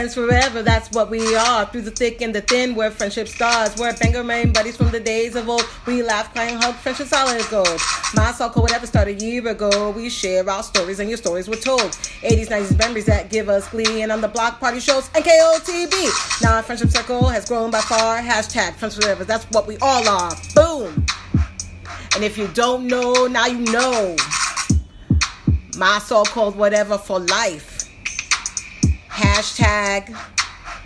Friends forever, that's what we are. Through the thick and the thin, we're friendship stars. We're banger main buddies from the days of old. We laugh, cry, and hug, friendship solid as gold. My soul whatever started a year ago. We share our stories and your stories were told. 80s, 90s memories that give us glee. And on the block party shows, NKOTB. Now our friendship circle has grown by far. Hashtag friends forever, that's what we all are. Boom. And if you don't know, now you know. My so-called whatever for life. Hashtag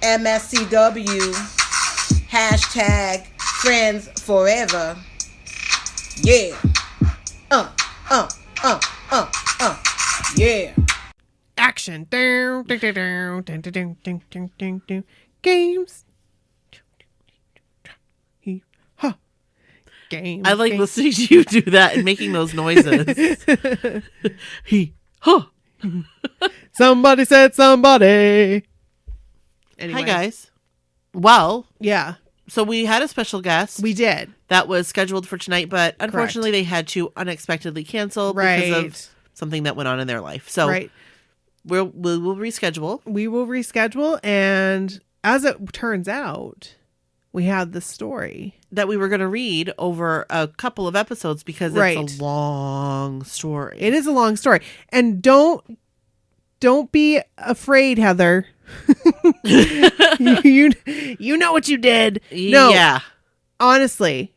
MSCW. Hashtag friends forever. Yeah. Yeah. Action. Games. Games. I like listening to you do that and making those noises. Somebody said somebody. Anyway. Hi, guys. Well, Yeah, so we had a special guest we did. that was scheduled for tonight, but unfortunately they had to unexpectedly cancel because of something that went on in their life. So Right. we will reschedule. We will reschedule, and as it turns out, we had the story. That we were going to read over a couple of episodes because it's a long story. It is a long story. And don't be afraid, Heather. you know what you did. No. Yeah. Honestly.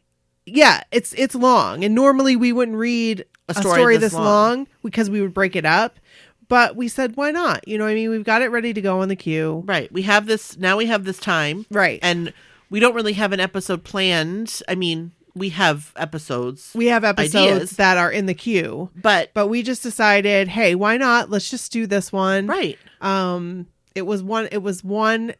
Yeah, it's long. And normally we wouldn't read a story this long because we would break it up. But we said, why not? You know what I mean? We've got it ready to go on the queue. Right. We have this time. Right. And we don't really have an episode planned. I mean, we have episodes. We have episodes ideas, that are in the queue. But we just decided, hey, why not? Let's just do this one. Right. It was one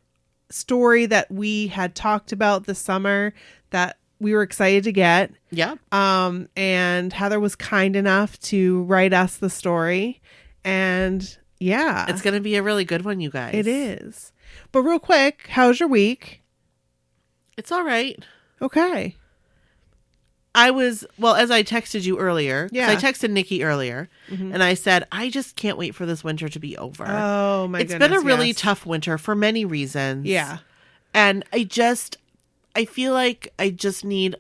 story that we had talked about this summer that we were excited to get. Yeah. And Heather was kind enough to write us the story. And yeah. It's going to be a really good one, you guys. It is. But real quick, how's your week? It's all right. Okay. As I texted you earlier. Yeah. I texted Nikki earlier and I said, I just can't wait for this winter to be over. Oh my goodness. It's been a really tough winter for many reasons. Yeah. And I feel like I just need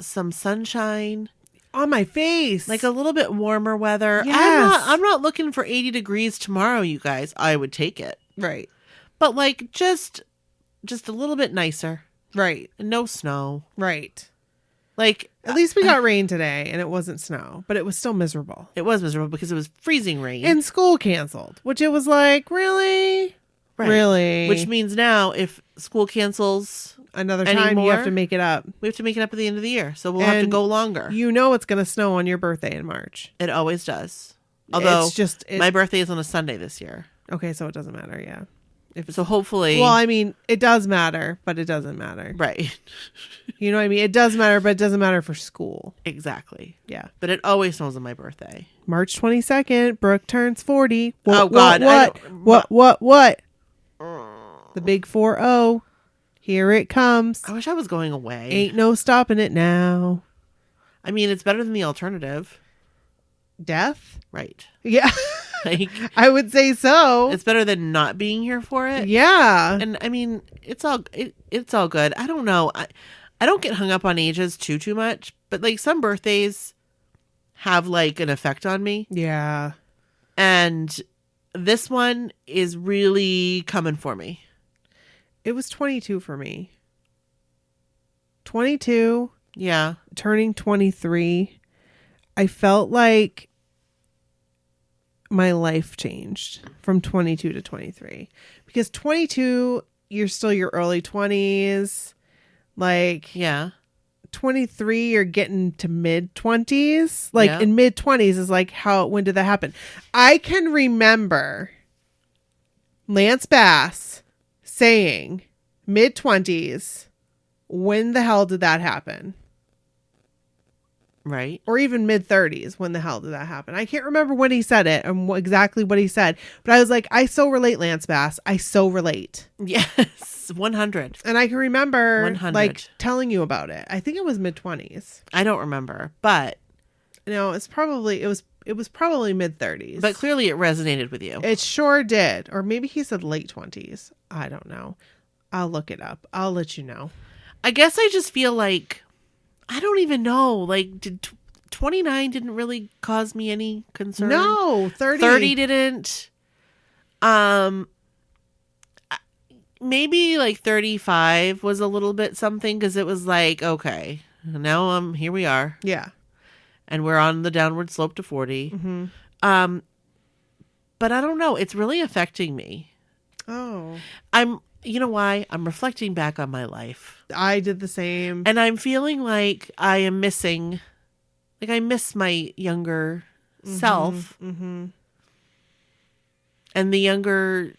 some sunshine. On my face. Like a little bit warmer weather. Yes. I'm not looking for 80 degrees tomorrow, you guys. I would take it. Right. But like just a little bit nicer. Right. And no snow. Right. Like at least we got rain today and it wasn't snow, but it was still miserable. It was miserable because it was freezing rain. And school canceled, which it was like, really? Right. Really? Which means now if school cancels another time, you have to make it up. We have to make it up at the end of the year. So we'll have to go longer. You know it's going to snow on your birthday in March. It always does. Although it's my birthday is on a Sunday this year. Okay, so it doesn't matter, yeah. So hopefully... Well, I mean, it does matter, but it doesn't matter. Right. You know what I mean? It does matter, but it doesn't matter for school. Exactly. Yeah. But it always snows on my birthday. March 22nd, Brooke turns 40. God. What? The big 4-0. Here it comes. I wish I was going away. Ain't no stopping it now. I mean, it's better than the alternative. Death? Right. Yeah. Like, I would say so. It's better than not being here for it. Yeah. And I mean, it's all good. I don't know. I don't get hung up on ages too much, but like some birthdays have like an effect on me. Yeah. And this one is really coming for me. It was 22 for me. 22. Yeah. Turning 23. I felt like my life changed from 22 to 23. Because 22, you're still your early 20s. Like, yeah. 23, you're getting to mid 20s. Like, in mid 20s is like, when did that happen? I can remember Lance Bass saying mid 20s. When the hell did that happen? Right. Or even mid 30s. When the hell did that happen? I can't remember when he said it and exactly what he said. But I was like, I so relate, Lance Bass. I so relate. Yes. 100. And I can remember 100. like telling you about it. I think it was mid 20s. I don't remember, but no, it was probably mid 30s. But clearly it resonated with you. It sure did. Or maybe he said late 20s. I don't know. I'll look it up. I'll let you know. I guess I just feel like, I don't even know. Like, did 29 didn't really cause me any concern? No, 30. 30 didn't. Maybe like 35 was a little bit something, because it was like, okay, now here we are. Yeah. And we're on the downward slope to 40. Mm-hmm. But I don't know. It's really affecting me. Oh. You know why? I'm reflecting back on my life. I did the same. And I'm feeling like I am missing, like I miss my younger self. Mm-hmm. And the younger,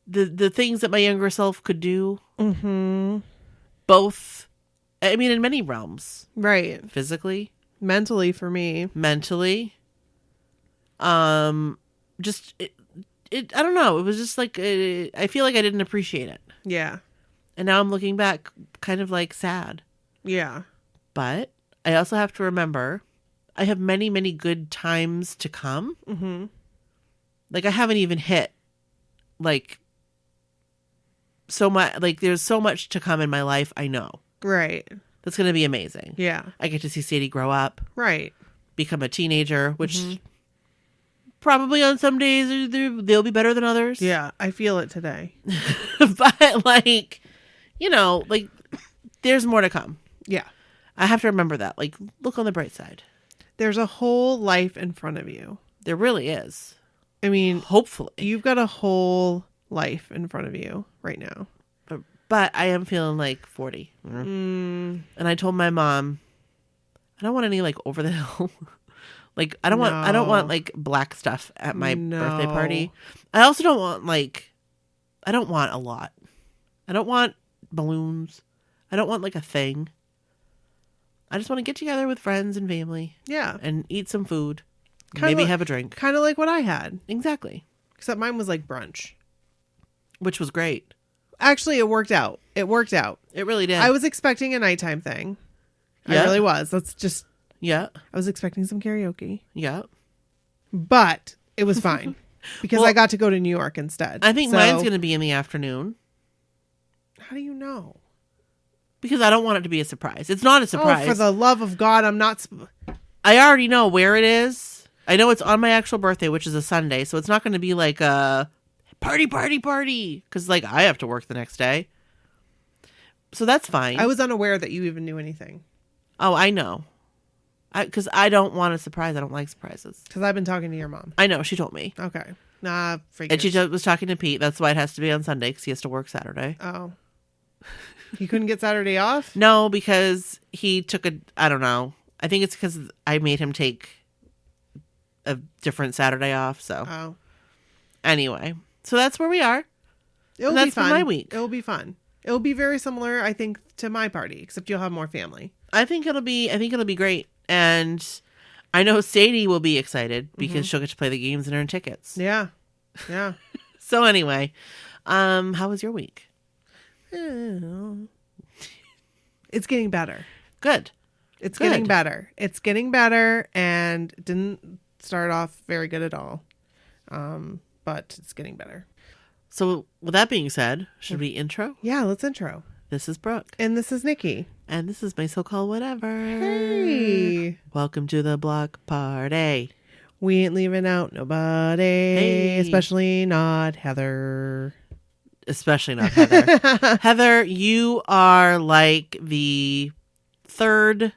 the things that my younger self could do. Mm-hmm. Both, I mean, in many realms. Right. Physically. Mentally for me. Mentally. Just, I don't know. It was just like, I feel like I didn't appreciate it. Yeah. And now I'm looking back kind of like sad. Yeah. But I also have to remember I have many, many good times to come. Mm-hmm. Like I haven't even hit like so much, like there's so much to come in my life. I know. Right. That's going to be amazing. Yeah. I get to see Sadie grow up, Right. become a teenager, which probably on some days they'll be better than others. Yeah. I feel it today. But like, you know, like there's more to come. Yeah. I have to remember that. Like, look on the bright side. There's a whole life in front of you. There really is. I mean, Hopefully. you've got a whole life in front of you right now. But I am feeling like 40. And I told my mom, I don't want any like over the hill. Like I don't want like black stuff at my birthday party. I also don't want I don't want a lot. I don't want balloons. I don't want like a thing. I just want to get together with friends and family. Yeah. And eat some food. Kinda Maybe like- have a drink. Kind of like what I had. Exactly. Except mine was like brunch. Which was great. Actually, it worked out. It really did. I was expecting a nighttime thing. Yeah. I really was. That's just, Yeah. I was expecting some karaoke. Yeah. But it was fine. Because Well, I got to go to New York instead. I think So- mine's going to be in the afternoon. How do you know? Because I don't want it to be a surprise. It's not a surprise. Oh, for the love of God, I'm not... I already know where it is. I know it's on my actual birthday, which is a Sunday. So it's not going to be like a party. Because like I have to work the next day. So that's fine. I was unaware that you even knew anything. Oh, I know. Because I don't want a surprise. I don't like surprises. Because I've been talking to your mom. I know. She told me. Okay. Nah, figures. And she was talking to Pete. That's why it has to be on Sunday because he has to work Saturday. Oh. He couldn't get Saturday off? No, because he took I don't know. I think it's because I made him take a different Saturday off. So Oh. anyway, so that's where we are. It'll That's be for fun. my week. It'll be fun. It'll be very similar, I think, to my party, except you'll have more family. I think it'll be great. And I know Sadie will be excited because she'll get to play the games and earn tickets. Yeah. Yeah. So anyway, how was your week? It's getting better. Good. It's Good. getting better. It's getting better, and didn't start off very good at all. But it's getting better. So with that being said, should we intro? Yeah, let's intro. This is Brooke. And this is Nikki. And this is my so-called whatever. Hey. Welcome to the block party. We ain't leaving out nobody, Hey. especially not Heather. Especially not Heather. Heather, you are like the third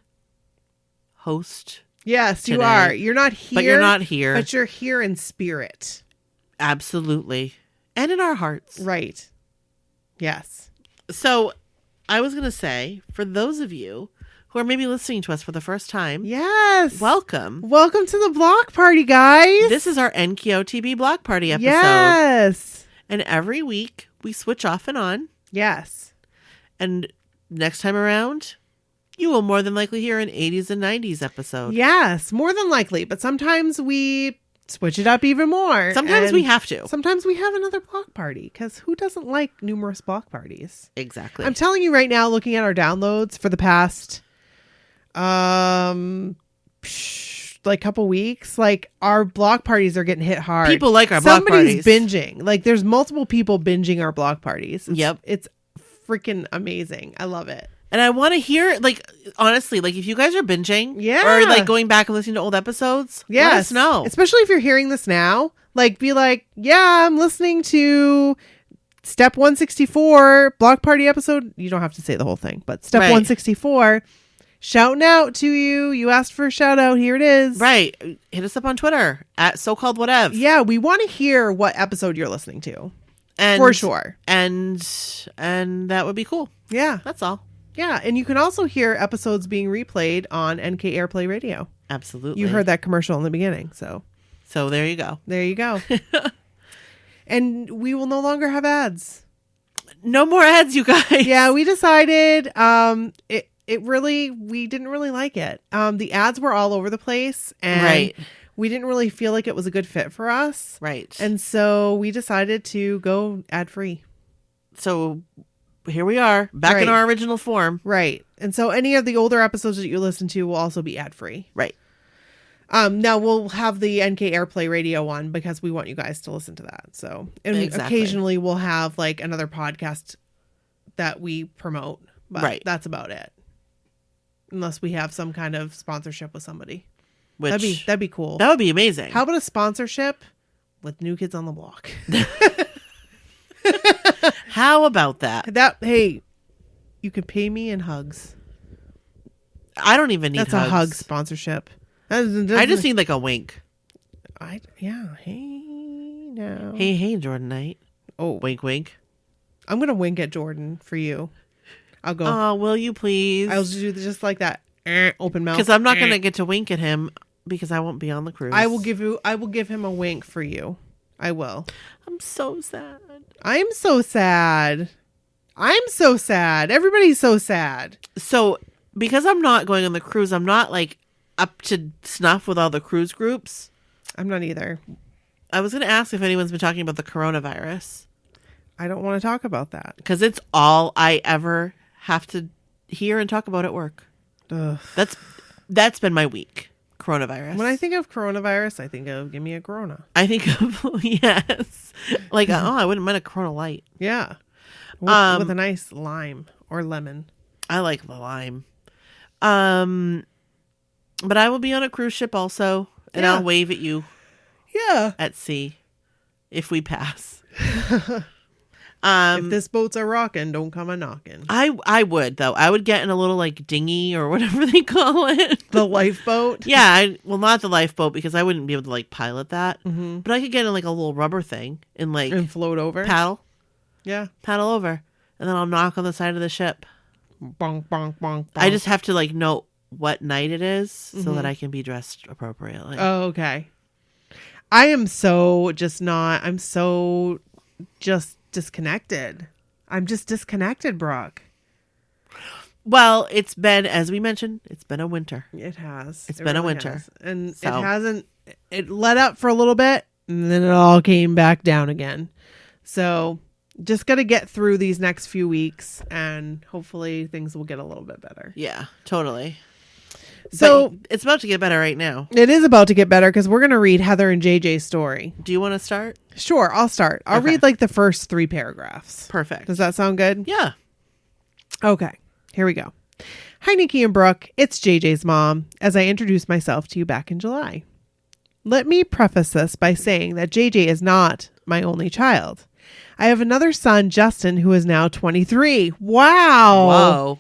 host, Yes, you Today. are. You're not here. but you're not here. But you're here in spirit. Absolutely. And in our hearts. Right. Yes. So I was going to say, for those of you who are maybe listening to us for the first time, Yes. welcome. Welcome to the block party, guys. This is our NKOTB block party episode. Yes. And every week we switch off and on. Yes. And next time around, you will more than likely hear an 80s and 90s episode. Yes. More than likely. But sometimes we switch it up even more. Sometimes And we have to. Sometimes we have another block party because who doesn't like numerous block parties? Exactly. I'm telling you right now, looking at our downloads for the past like couple weeks, like our block parties are getting hit hard. People like our block parties. Somebody's binging. Like there's multiple people binging our block parties. It's freaking amazing. I love it. And I want to hear, like, honestly, like if you guys are binging, Yeah. or like going back and listening to old episodes, let us know. Especially if you're hearing this now, like be like, yeah, I'm listening to Step 164 block party episode. You don't have to say the whole thing, but Step 164. Shouting out to you. You asked for a shout out. Here it is. Right. Hit us up on Twitter at so-called whatever. Yeah, we want to hear what episode you're listening to. And for sure. And that would be cool. Yeah. That's all. Yeah, and you can also hear episodes being replayed on NK Airplay Radio. Absolutely. You heard that commercial in the beginning, so there you go. There you go. And we will no longer have ads. No more ads, you guys. Yeah, we decided we didn't really like it. The ads were all over the place, and we didn't really feel like it was a good fit for us. Right. And so we decided to go ad free. So here we are, back in our original form. Right. And so any of the older episodes that you listen to will also be ad free. Right. Now we'll have the NK Airplay Radio on because we want you guys to listen to that. So, and occasionally we'll have like another podcast that we promote, but that's about it. Unless we have some kind of sponsorship with somebody. That'd be cool. That would be amazing. How about a sponsorship with New Kids on the Block? How about that? Hey, you can pay me in hugs. I don't even need That's hugs. a hug sponsorship. I just need like a wink. Hey now. Hey, Jordan Knight. Oh, wink, wink. I'm gonna wink at Jordan for you. I'll go. Oh, will you please? I'll do just like that. Open mouth. Because I'm not gonna get to wink at him because I won't be on the cruise. I will give him a wink for you. I will. I'm so sad. I'm so sad. Everybody's so sad. So because I'm not going on the cruise, I'm not like up to snuff with all the cruise groups. I'm not either. I was going to ask if anyone's been talking about the coronavirus. I don't want to talk about that. Because it's all I ever have to hear and talk about at work. Ugh. That's been my week. Coronavirus. When I think of coronavirus, I think of give me a Corona. I think of, yes. Like, I wouldn't mind a Corona Light. Yeah. With a nice lime or lemon. I like the lime. But I will be on a cruise ship also, and I'll wave at you. Yeah. At sea, if we pass. If this boat's a rockin', don't come a knockin'. I would though. I would get in a little like dinghy or whatever they call it. The lifeboat. Yeah. Not the lifeboat because I wouldn't be able to like pilot that. Mm-hmm. But I could get in like a little rubber thing and like and float over. Paddle. Yeah. Paddle over, and then I'll knock on the side of the ship. Bonk, bonk, bonk, bonk. I just have to like know what night it is so that I can be dressed appropriately. Oh, okay. I am so just not. I'm so just disconnected. I'm just disconnected, Brock. Well, it's been, as we mentioned, it's been a winter. It has. It's been a winter. Has. And so, it hasn't, it let up for a little bit and then it all came back down again. So just got to get through these next few weeks and hopefully things will get a little bit better. Yeah, totally. So but it's about to get better right now. It is about to get better because we're going to read Heather and JJ's story. Do you want to start? Sure, I'll start. I'll read like the first 3 paragraphs. Perfect. Does that sound good? Yeah. Okay, here we go. Hi, Nikki and Brooke. It's JJ's mom, as I introduced myself to you back in July. Let me preface this by saying that JJ is not my only child. I have another son, Justin, who is now 23. Wow. Whoa.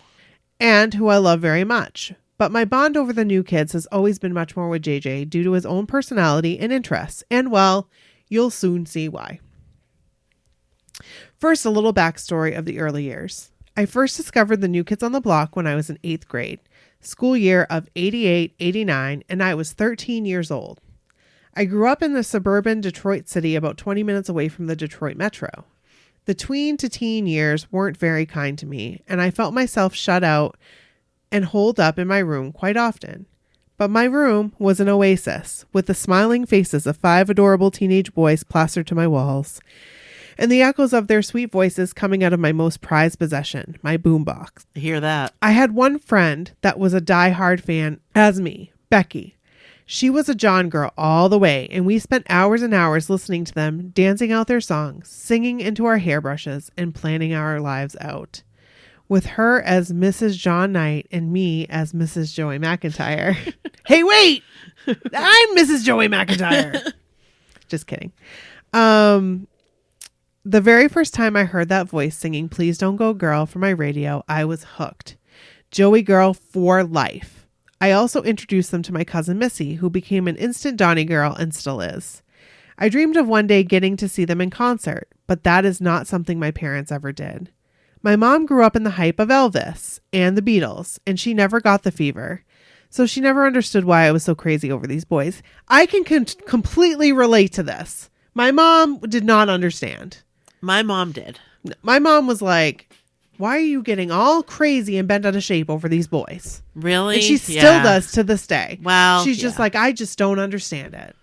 And who I love very much. But my bond over the new kids has always been much more with JJ due to his own personality and interests. And, well, you'll soon see why. First, a little backstory of the early years. I first discovered the New Kids on the Block when I was in 8th grade, school year of 88-89, and I was 13 years old. I grew up in the suburban Detroit city about 20 minutes away from the Detroit metro. The tween to teen years weren't very kind to me, and I felt myself shut out and holed up in my room quite often. But my room was an oasis, with the smiling faces of 5 adorable teenage boys plastered to my walls, and the echoes of their sweet voices coming out of my most prized possession, my boombox. I hear that. I had one friend that was a die-hard fan as me, Becky, She was a John girl all the way, and we spent hours and hours listening to them, dancing out their songs, singing into our hairbrushes, and planning our lives out. With her as Mrs. John Knight and me as Mrs. Joey McIntyre. Hey, wait! I'm Mrs. Joey McIntyre. Just kidding. The very first time I heard that voice singing Please Don't Go Girl from my radio, I was hooked. Joey girl for life. I also introduced them to my cousin Missy, who became an instant Donnie girl and still is. I dreamed of one day getting to see them in concert, but that is not something my parents ever did. My mom grew up in the hype of Elvis and the Beatles, and she never got the fever. So she never understood why I was so crazy over these boys. I can completely relate to this. My mom did not understand. My mom did. My mom was like, why are you getting all crazy and bent out of shape over these boys? Really? And she still does to this day. Well, she's just like, I just don't understand it.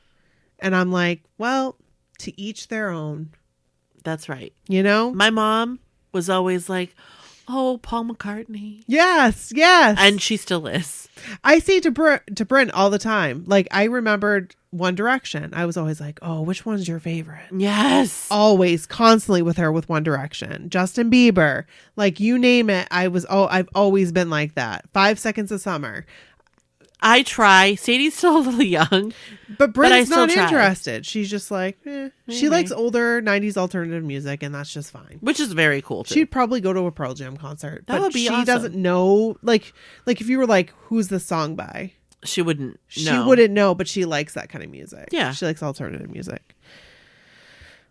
And I'm like, well, to each their own. That's right. You know? My mom was always like, oh, Paul McCartney. Yes, yes. And she still is. I say to Bryn all the time, like, I remembered One Direction. I was always like, oh, which one's your favorite? Yes. Always, constantly with her with One Direction. Justin Bieber, like, you name it. I've always been like that. 5 Seconds of Summer. I try. Sadie's still a little young. But Bryn's not try. interested. She's just like, She likes older 90s alternative music, and that's just fine. Which is very cool, too. She'd probably go to a Pearl Jam concert. That would be awesome. She doesn't know, like if you were like, who's the song by? She wouldn't know. She wouldn't know, but she likes that kind of music. Yeah. She likes alternative music.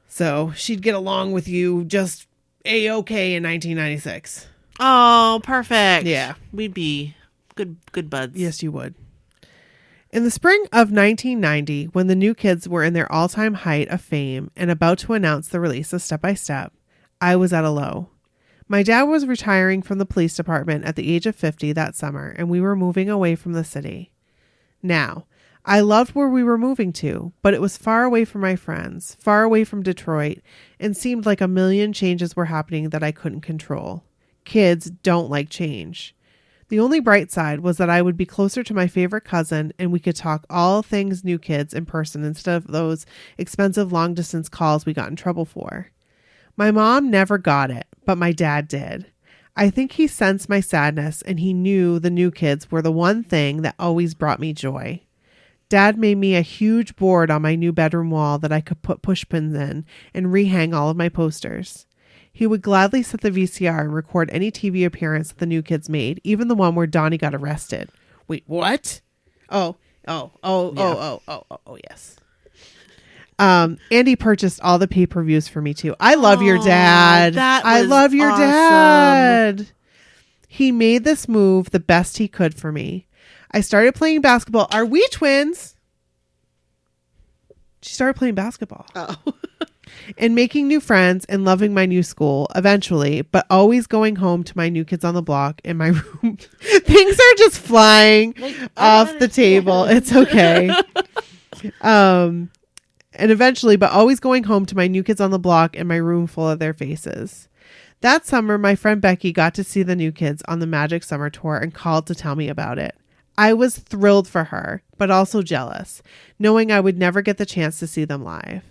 So she'd get along with you just A-okay in 1996. Oh, perfect. Yeah. We'd be good buds. Yes, you would. In the spring of 1990, when the New Kids were in their all-time height of fame and about to announce the release of Step by Step, I was at a low. My dad was retiring from the police department at the age of 50 that summer, and we were moving away from the city. Now, I loved where we were moving to, but it was far away from my friends, far away from Detroit, and seemed like a million changes were happening that I couldn't control. Kids don't like change. The only bright side was that I would be closer to my favorite cousin, and we could talk all things New Kids in person instead of those expensive long-distance calls we got in trouble for. My mom never got it, but my dad did. I think he sensed my sadness, and he knew the New Kids were the one thing that always brought me joy. Dad made me a huge board on my new bedroom wall that I could put pushpins in and rehang all of my posters. He would gladly set the VCR and record any TV appearance that the New Kids made, even the one where Donnie got arrested. Wait, what? Oh, yes. Andy purchased all the pay-per-views for me too. I love your dad. I love your dad. He made this move the best he could for me. I started playing basketball. Are we twins? She started playing basketball. Oh. And making new friends and loving my new school eventually, but always going home to my New Kids on the Block in my room. Things are just flying off the table. It's okay. And eventually, but always going home to my New Kids on the Block in my room full of their faces. That summer, my friend Becky got to see the New Kids on the Magic Summer Tour and called to tell me about it. I was thrilled for her, but also jealous, knowing I would never get the chance to see them live.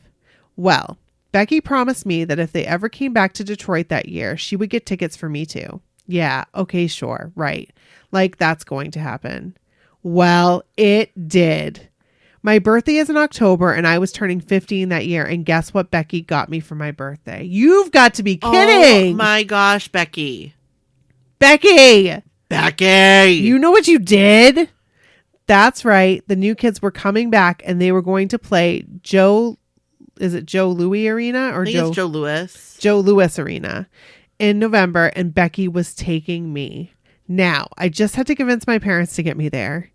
Well, Becky promised me that if they ever came back to Detroit that year, she would get tickets for me too. Yeah, okay, sure, right. Like that's going to happen. Well, it did. My birthday is in October and I was turning 15 that year. And guess what Becky got me for my birthday? You've got to be kidding. Oh my gosh, Becky. Becky. You know what you did? That's right. The New Kids were coming back and they were going to play Joe Louis Arena or Joe Louis? Joe Louis Arena in November, and Becky was taking me. Now, I just had to convince my parents to get me there.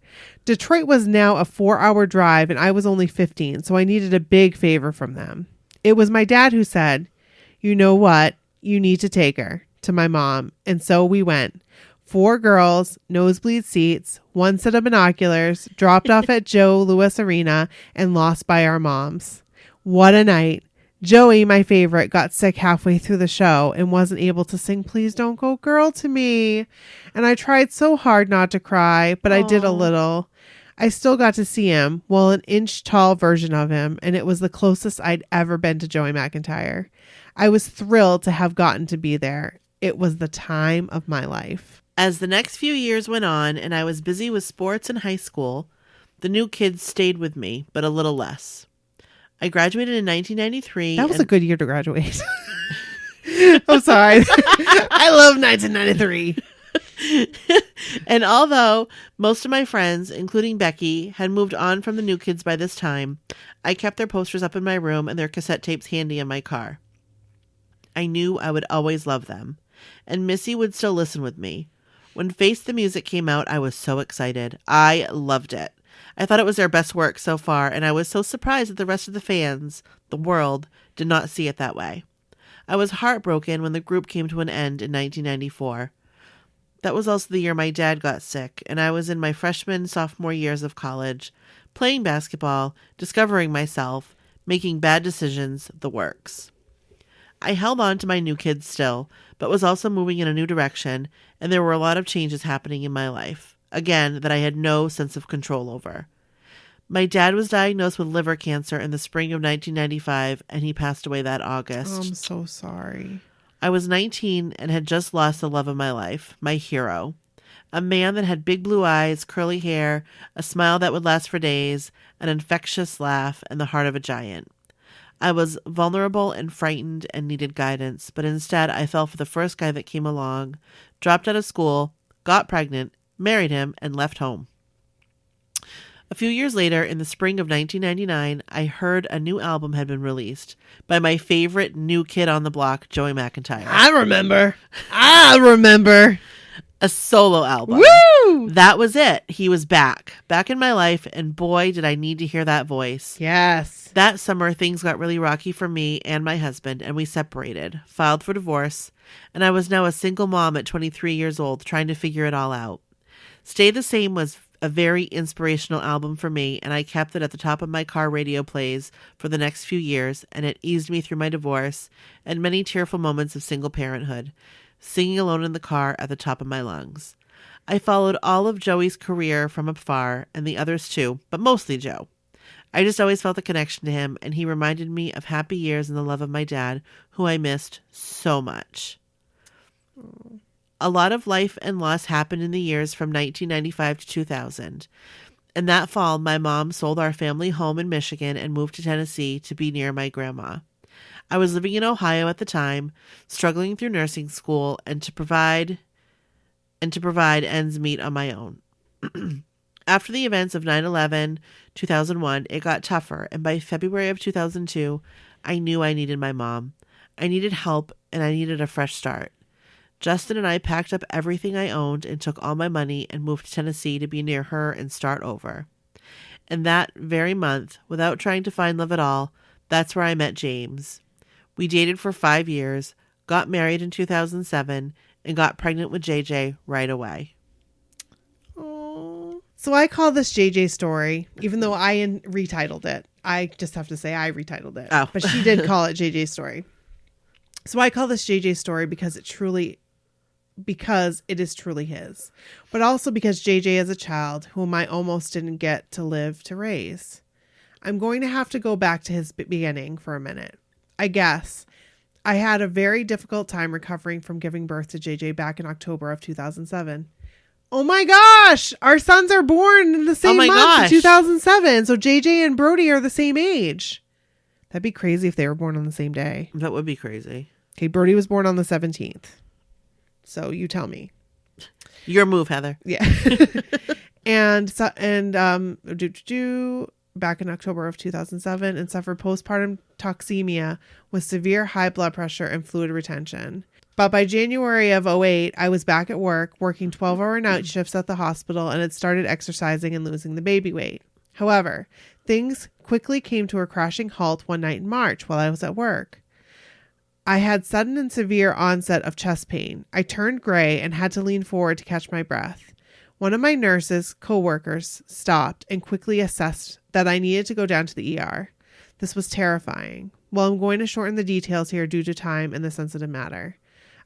Detroit was now a 4-hour drive and I was only 15, so I needed a big favor from them. It was my dad who said, you know what? You need to take her to my mom. And so we went. 4 girls, nosebleed seats, 1 set of binoculars, dropped off at Joe Louis Arena, and lost by our moms. What a night. Joey, my favorite, got sick halfway through the show and wasn't able to sing Please Don't Go Girl to me. And I tried so hard not to cry, but I did a little. I still got to see him, well, an inch tall version of him, and it was the closest I'd ever been to Joey McIntyre. I was thrilled to have gotten to be there. It was the time of my life. As the next few years went on and I was busy with sports in high school, the new kids stayed with me, but a little less. I graduated in 1993. That was a good year to graduate. I'm sorry. I love 1993. And although most of my friends, including Becky, had moved on from the new kids by this time, I kept their posters up in my room and their cassette tapes handy in my car. I knew I would always love them, and Missy would still listen with me. When Face the Music came out, I was so excited. I loved it. I thought it was their best work so far, and I was so surprised that the rest of the fans, the world, did not see it that way. I was heartbroken when the group came to an end in 1994. That was also the year my dad got sick, and I was in my freshman, sophomore years of college, playing basketball, discovering myself, making bad decisions, the works. I held on to my new kids still, but was also moving in a new direction, and there were a lot of changes happening in my life, again, that I had no sense of control over. My dad was diagnosed with liver cancer in the spring of 1995, and he passed away that August. Oh, I'm so sorry. I was 19 and had just lost the love of my life, my hero. A man that had big blue eyes, curly hair, a smile that would last for days, an infectious laugh, and the heart of a giant. I was vulnerable and frightened and needed guidance, but instead I fell for the first guy that came along, dropped out of school, got pregnant, married him, and left home. A few years later, in the spring of 1999, I heard a new album had been released by my favorite new kid on the block, Joey McIntyre. I remember. A solo album. Woo! That was it. He was back in my life, and boy, did I need to hear that voice. Yes. That summer, things got really rocky for me and my husband, and we separated, filed for divorce, and I was now a single mom at 23 years old, trying to figure it all out. Stay the Same was a very inspirational album for me, and I kept it at the top of my car radio plays for the next few years, and it eased me through my divorce and many tearful moments of single parenthood, singing alone in the car at the top of my lungs. I followed all of Joey's career from afar, and the others too, but mostly Joe. I just always felt a connection to him, and he reminded me of happy years and the love of my dad, who I missed so much. A lot of life and loss happened in the years from 1995 to 2000. And that fall, my mom sold our family home in Michigan and moved to Tennessee to be near my grandma. I was living in Ohio at the time, struggling through nursing school and to provide ends meet on my own. After the events of 9/11, 2001, it got tougher, and by February of 2002, I knew I needed my mom. I needed help, and I needed a fresh start. Justin and I packed up everything I owned and took all my money and moved to Tennessee to be near her and start over. And that very month, without trying to find love at all, that's where I met James. We dated for 5 years, got married in 2007, and got pregnant with JJ right away. Oh. So I call this JJ story, even though I retitled it. I just have to say I retitled it. Oh. But she did call it JJ story. So I call this JJ story because it is truly his, but also because JJ is a child whom I almost didn't get to live to raise. I'm going to have to go back to his beginning for a minute. I guess I had a very difficult time recovering from giving birth to JJ back in October of 2007. Oh my gosh, our sons are born in the same month in 2007. So JJ and Brody are the same age. That'd be crazy if they were born on the same day. That would be crazy. Okay, Brody was born on the 17th. So you tell me. Your move, Heather. Yeah. Back in October of 2007 and suffered postpartum toxemia with severe high blood pressure and fluid retention. But by January of 2008, I was back at work, working 12-hour night shifts at the hospital, and had started exercising and losing the baby weight. However, things quickly came to a crashing halt one night in March while I was at work. I had sudden and severe onset of chest pain. I turned gray and had to lean forward to catch my breath. One of my nurses, co-workers, stopped and quickly assessed that I needed to go down to the ER. This was terrifying. Well, I'm going to shorten the details here due to time and the sensitive matter.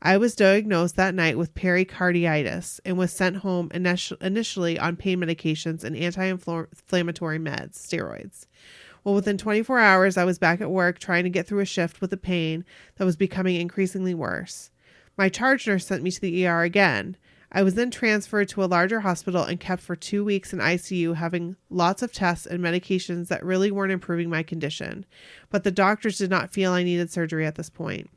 I was diagnosed that night with pericarditis and was sent home initially on pain medications and anti-inflammatory meds, steroids. Well, within 24 hours, I was back at work trying to get through a shift with the pain that was becoming increasingly worse. My charge nurse sent me to the ER again. I was then transferred to a larger hospital and kept for 2 weeks in ICU, having lots of tests and medications that really weren't improving my condition. But the doctors did not feel I needed surgery at this point.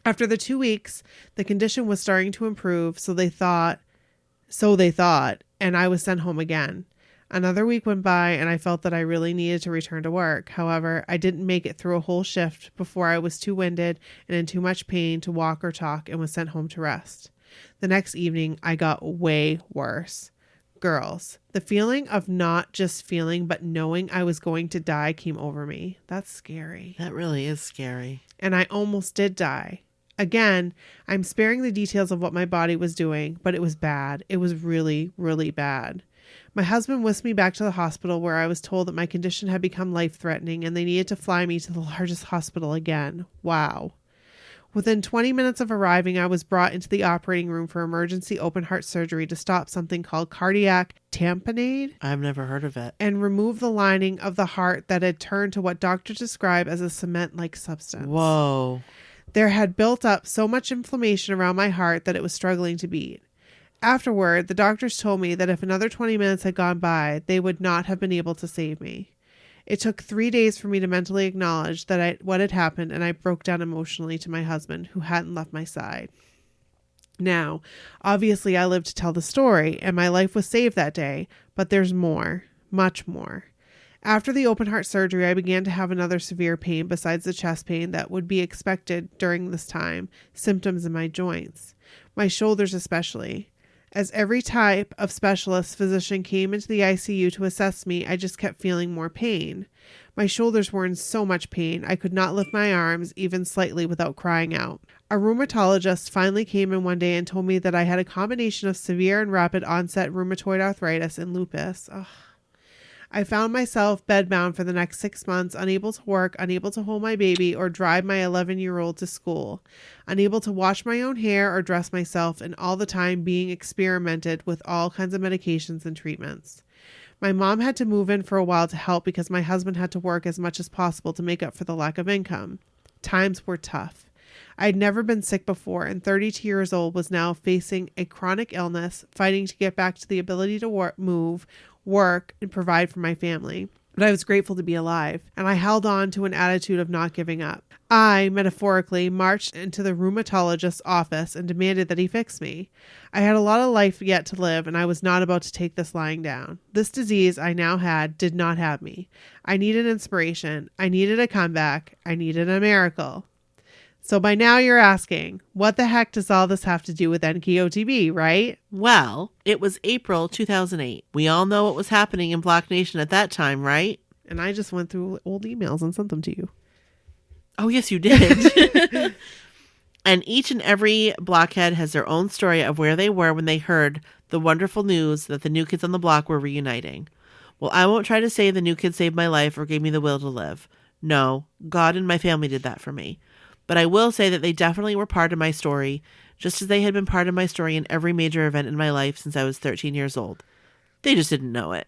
After the 2 weeks, the condition was starting to improve, so they thought, and I was sent home again. Another week went by, and I felt that I really needed to return to work. However, I didn't make it through a whole shift before I was too winded and in too much pain to walk or talk and was sent home to rest. The next evening, I got way worse. Girls, the feeling of not just feeling, but knowing I was going to die came over me. That's scary. That really is scary. And I almost did die. Again, I'm sparing the details of what my body was doing, but it was bad. It was really, really bad. My husband whisked me back to the hospital where I was told that my condition had become life-threatening and they needed to fly me to the largest hospital again. Wow. Within 20 minutes of arriving, I was brought into the operating room for emergency open heart surgery to stop something called cardiac tamponade. I've never heard of it. And remove the lining of the heart that had turned to what doctors describe as a cement-like substance. Whoa. There had built up so much inflammation around my heart that it was struggling to beat. Afterward, the doctors told me that if another 20 minutes had gone by, they would not have been able to save me. It took 3 days for me to mentally acknowledge what had happened, and I broke down emotionally to my husband, who hadn't left my side. Now, obviously I lived to tell the story, and my life was saved that day, but there's more, much more. After the open heart surgery, I began to have another severe pain besides the chest pain that would be expected during this time, symptoms in my joints, my shoulders especially. As every type of specialist physician came into the ICU to assess me, I just kept feeling more pain. My shoulders were in so much pain, I could not lift my arms even slightly without crying out. A rheumatologist finally came in one day and told me that I had a combination of severe and rapid onset rheumatoid arthritis and lupus. Ugh. I found myself bedbound for the next 6 months, unable to work, unable to hold my baby or drive my 11-year-old to school, unable to wash my own hair or dress myself, and all the time being experimented with all kinds of medications and treatments. My mom had to move in for a while to help because my husband had to work as much as possible to make up for the lack of income. Times were tough. I had never been sick before, and 32 years old was now facing a chronic illness, fighting to get back to the ability to move, work, and provide for my family. But I was grateful to be alive, and I held on to an attitude of not giving up. I, metaphorically, marched into the rheumatologist's office and demanded that he fix me. I had a lot of life yet to live, and I was not about to take this lying down. This disease I now had did not have me. I needed inspiration. I needed a comeback. I needed a miracle. So by now you're asking, what the heck does all this have to do with NKOTB, right? Well, it was April 2008. We all know what was happening in Block Nation at that time, right? And I just went through old emails and sent them to you. Oh, yes, you did. And each and every blockhead has their own story of where they were when they heard the wonderful news that the New Kids on the Block were reuniting. Well, I won't try to say the New Kids saved my life or gave me the will to live. No, God and my family did that for me. But I will say that they definitely were part of my story, just as they had been part of my story in every major event in my life since I was 13 years old. They just didn't know it.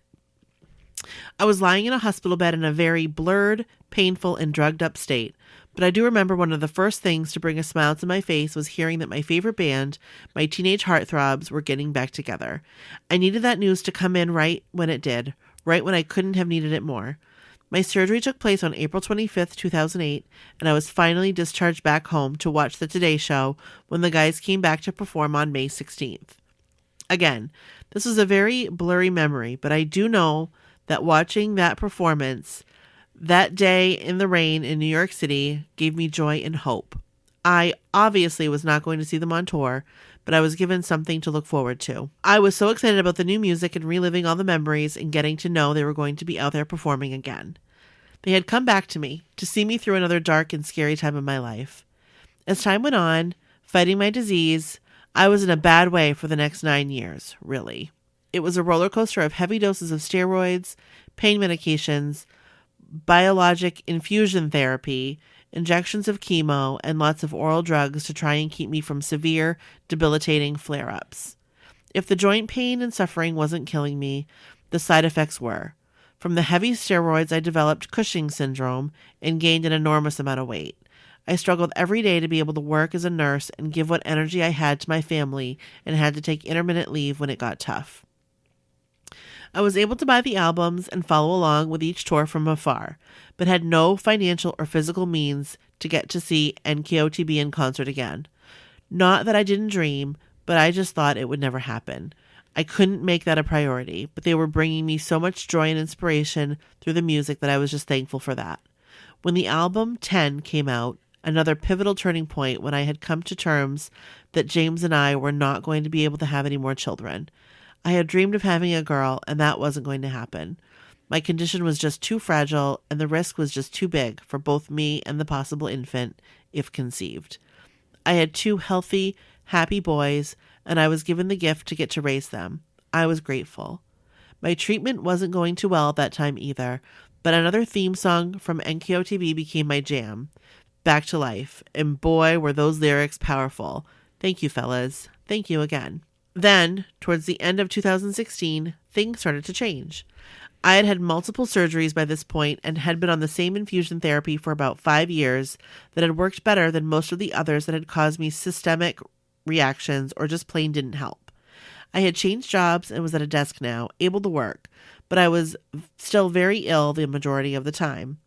I was lying in a hospital bed in a very blurred, painful, and drugged up state, but I do remember one of the first things to bring a smile to my face was hearing that my favorite band, my teenage heartthrobs, were getting back together. I needed that news to come in right when it did, right when I couldn't have needed it more. My surgery took place on April 25th, 2008, and I was finally discharged back home to watch the Today Show when the guys came back to perform on May 16th. Again, this was a very blurry memory, but I do know that watching that performance that day in the rain in New York City gave me joy and hope. I obviously was not going to see them on tour, but I was given something to look forward to. I was so excited about the new music and reliving all the memories and getting to know they were going to be out there performing again. They had come back to me to see me through another dark and scary time of my life. As time went on, fighting my disease, I was in a bad way for the next 9 years, really. It was a roller coaster of heavy doses of steroids, pain medications, biologic infusion therapy, injections of chemo, and lots of oral drugs to try and keep me from severe, debilitating flare-ups. If the joint pain and suffering wasn't killing me, the side effects were. From the heavy steroids, I developed Cushing's syndrome and gained an enormous amount of weight. I struggled every day to be able to work as a nurse and give what energy I had to my family, and had to take intermittent leave when it got tough. I was able to buy the albums and follow along with each tour from afar, but had no financial or physical means to get to see NKOTB in concert again. Not that I didn't dream, but I just thought it would never happen. I couldn't make that a priority, but they were bringing me so much joy and inspiration through the music that I was just thankful for that. When the album 10 came out, another pivotal turning point when I had come to terms that James and I were not going to be able to have any more children. I had dreamed of having a girl, and that wasn't going to happen. My condition was just too fragile, and the risk was just too big for both me and the possible infant, if conceived. I had 2 healthy, happy boys, and I was given the gift to get to raise them. I was grateful. My treatment wasn't going too well at that time either, but another theme song from NKOTB became my jam. Back to Life, and boy, were those lyrics powerful. Thank you, fellas. Thank you again. Then, towards the end of 2016, things started to change. I had had multiple surgeries by this point and had been on the same infusion therapy for about 5 years that had worked better than most of the others that had caused me systemic reactions or just plain didn't help. I had changed jobs and was at a desk now, able to work, but I was still very ill the majority of the time.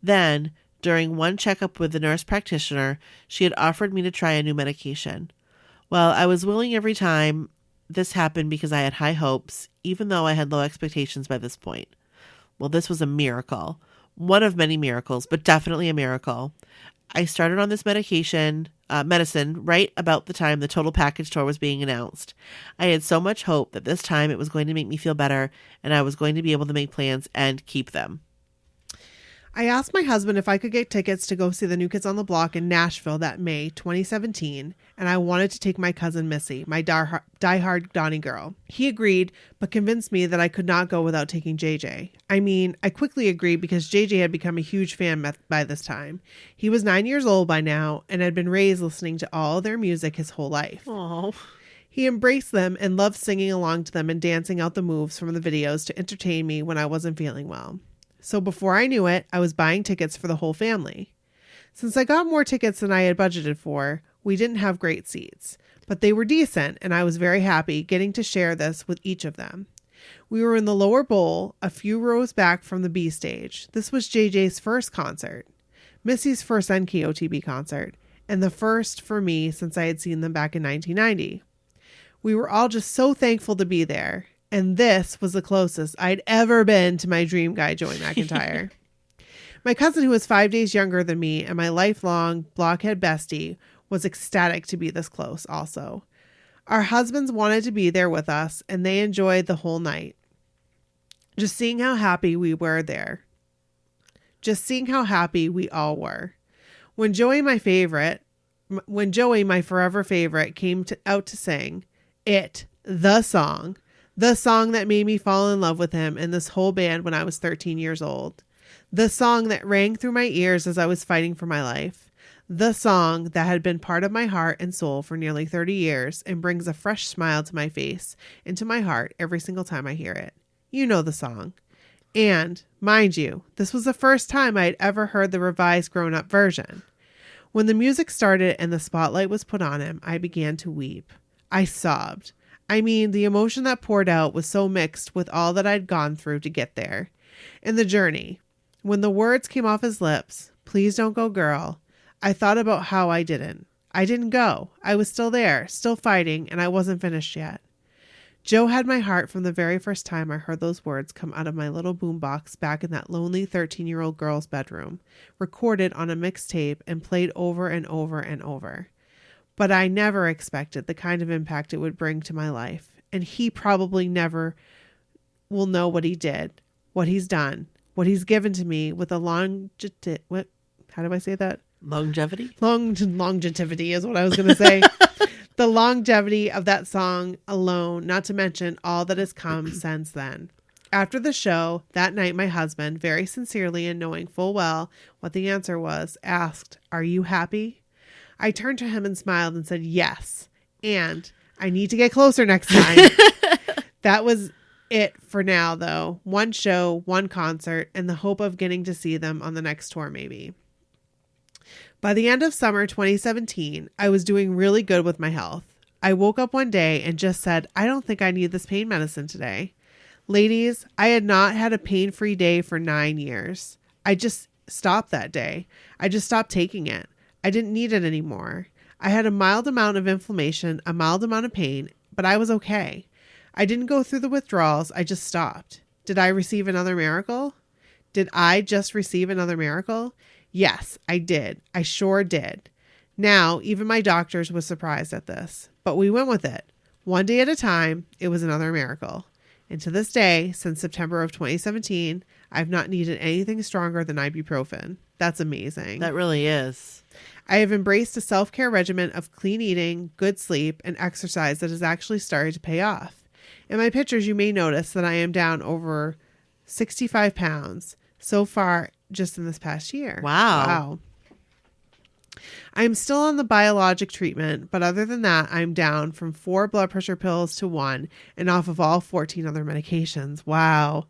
Then, during one checkup with the nurse practitioner, she had offered me to try a new medication. Well, I was willing every time this happened because I had high hopes, even though I had low expectations by this point. Well, this was a miracle. One of many miracles, but definitely a miracle. I started on this medicine right about the time the Total Package tour was being announced. I had so much hope that this time it was going to make me feel better, and I was going to be able to make plans and keep them. I asked my husband if I could get tickets to go see the New Kids on the Block in Nashville that May 2017, and I wanted to take my cousin Missy, my diehard Donnie girl. He agreed, but convinced me that I could not go without taking JJ. I mean, I quickly agreed because JJ had become a huge fan by this time. He was 9 years old by now and had been raised listening to all their music his whole life. Aww. He embraced them and loved singing along to them and dancing out the moves from the videos to entertain me when I wasn't feeling well. So before I knew it, I was buying tickets for the whole family. Since I got more tickets than I had budgeted for, we didn't have great seats, but they were decent, and I was very happy getting to share this with each of them. We were in the lower bowl, a few rows back from the B stage. This was JJ's first concert, Missy's first NKOTB concert, and the first for me since I had seen them back in 1990. We were all just so thankful to be there. And this was the closest I'd ever been to my dream guy, Joey McIntyre. My cousin, who was 5 days younger than me and my lifelong blockhead bestie, was ecstatic to be this close also. Our husbands wanted to be there with us, and they enjoyed the whole night. Just seeing how happy we were there. Just seeing how happy we all were. When Joey, my forever favorite, came out to sing the song that made me fall in love with him and this whole band when I was 13 years old. The song that rang through my ears as I was fighting for my life. The song that had been part of my heart and soul for nearly 30 years and brings a fresh smile to my face and to my heart every single time I hear it. You know the song. And, mind you, this was the first time I had ever heard the revised grown-up version. When the music started and the spotlight was put on him, I began to weep. I sobbed. I mean, the emotion that poured out was so mixed with all that I'd gone through to get there. And the journey. When the words came off his lips, "Please don't go, girl," I thought about how I didn't. I didn't go. I was still there, still fighting, and I wasn't finished yet. Joe had my heart from the very first time I heard those words come out of my little boombox back in that lonely 13-year-old girl's bedroom, recorded on a mixtape and played over and over and over. But I never expected the kind of impact it would bring to my life. And he probably never will know what he did, what he's done, what he's given to me with a how do I say that? Longevity? Longevity is what I was going to say. The longevity of that song alone, not to mention all that has come since then. After the show, that night my husband, very sincerely and knowing full well what the answer was, asked, "Are you happy?" I turned to him and smiled and said, "Yes. And I need to get closer next time." That was it for now, though. One show, one concert, and the hope of getting to see them on the next tour, maybe. By the end of summer 2017, I was doing really good with my health. I woke up one day and just said, "I don't think I need this pain medicine today." Ladies, I had not had a pain-free day for 9 years. I just stopped that day. I just stopped taking it. I didn't need it anymore. I had a mild amount of inflammation, a mild amount of pain, but I was okay. I didn't go through the withdrawals. I just stopped. Did I receive another miracle? Did I just receive another miracle? Yes, I did. I sure did. Now, even my doctors was surprised at this, but we went with it. One day at a time, it was another miracle. And to this day, since September of 2017, I've not needed anything stronger than ibuprofen. That's amazing. That really is. I have embraced a self-care regimen of clean eating, good sleep, and exercise that has actually started to pay off. In my pictures, you may notice that I am down over 65 pounds so far just in this past year. Wow. I am still on the biologic treatment, but other than that, I'm down from 4 blood pressure pills to 1 and off of all 14 other medications. Wow.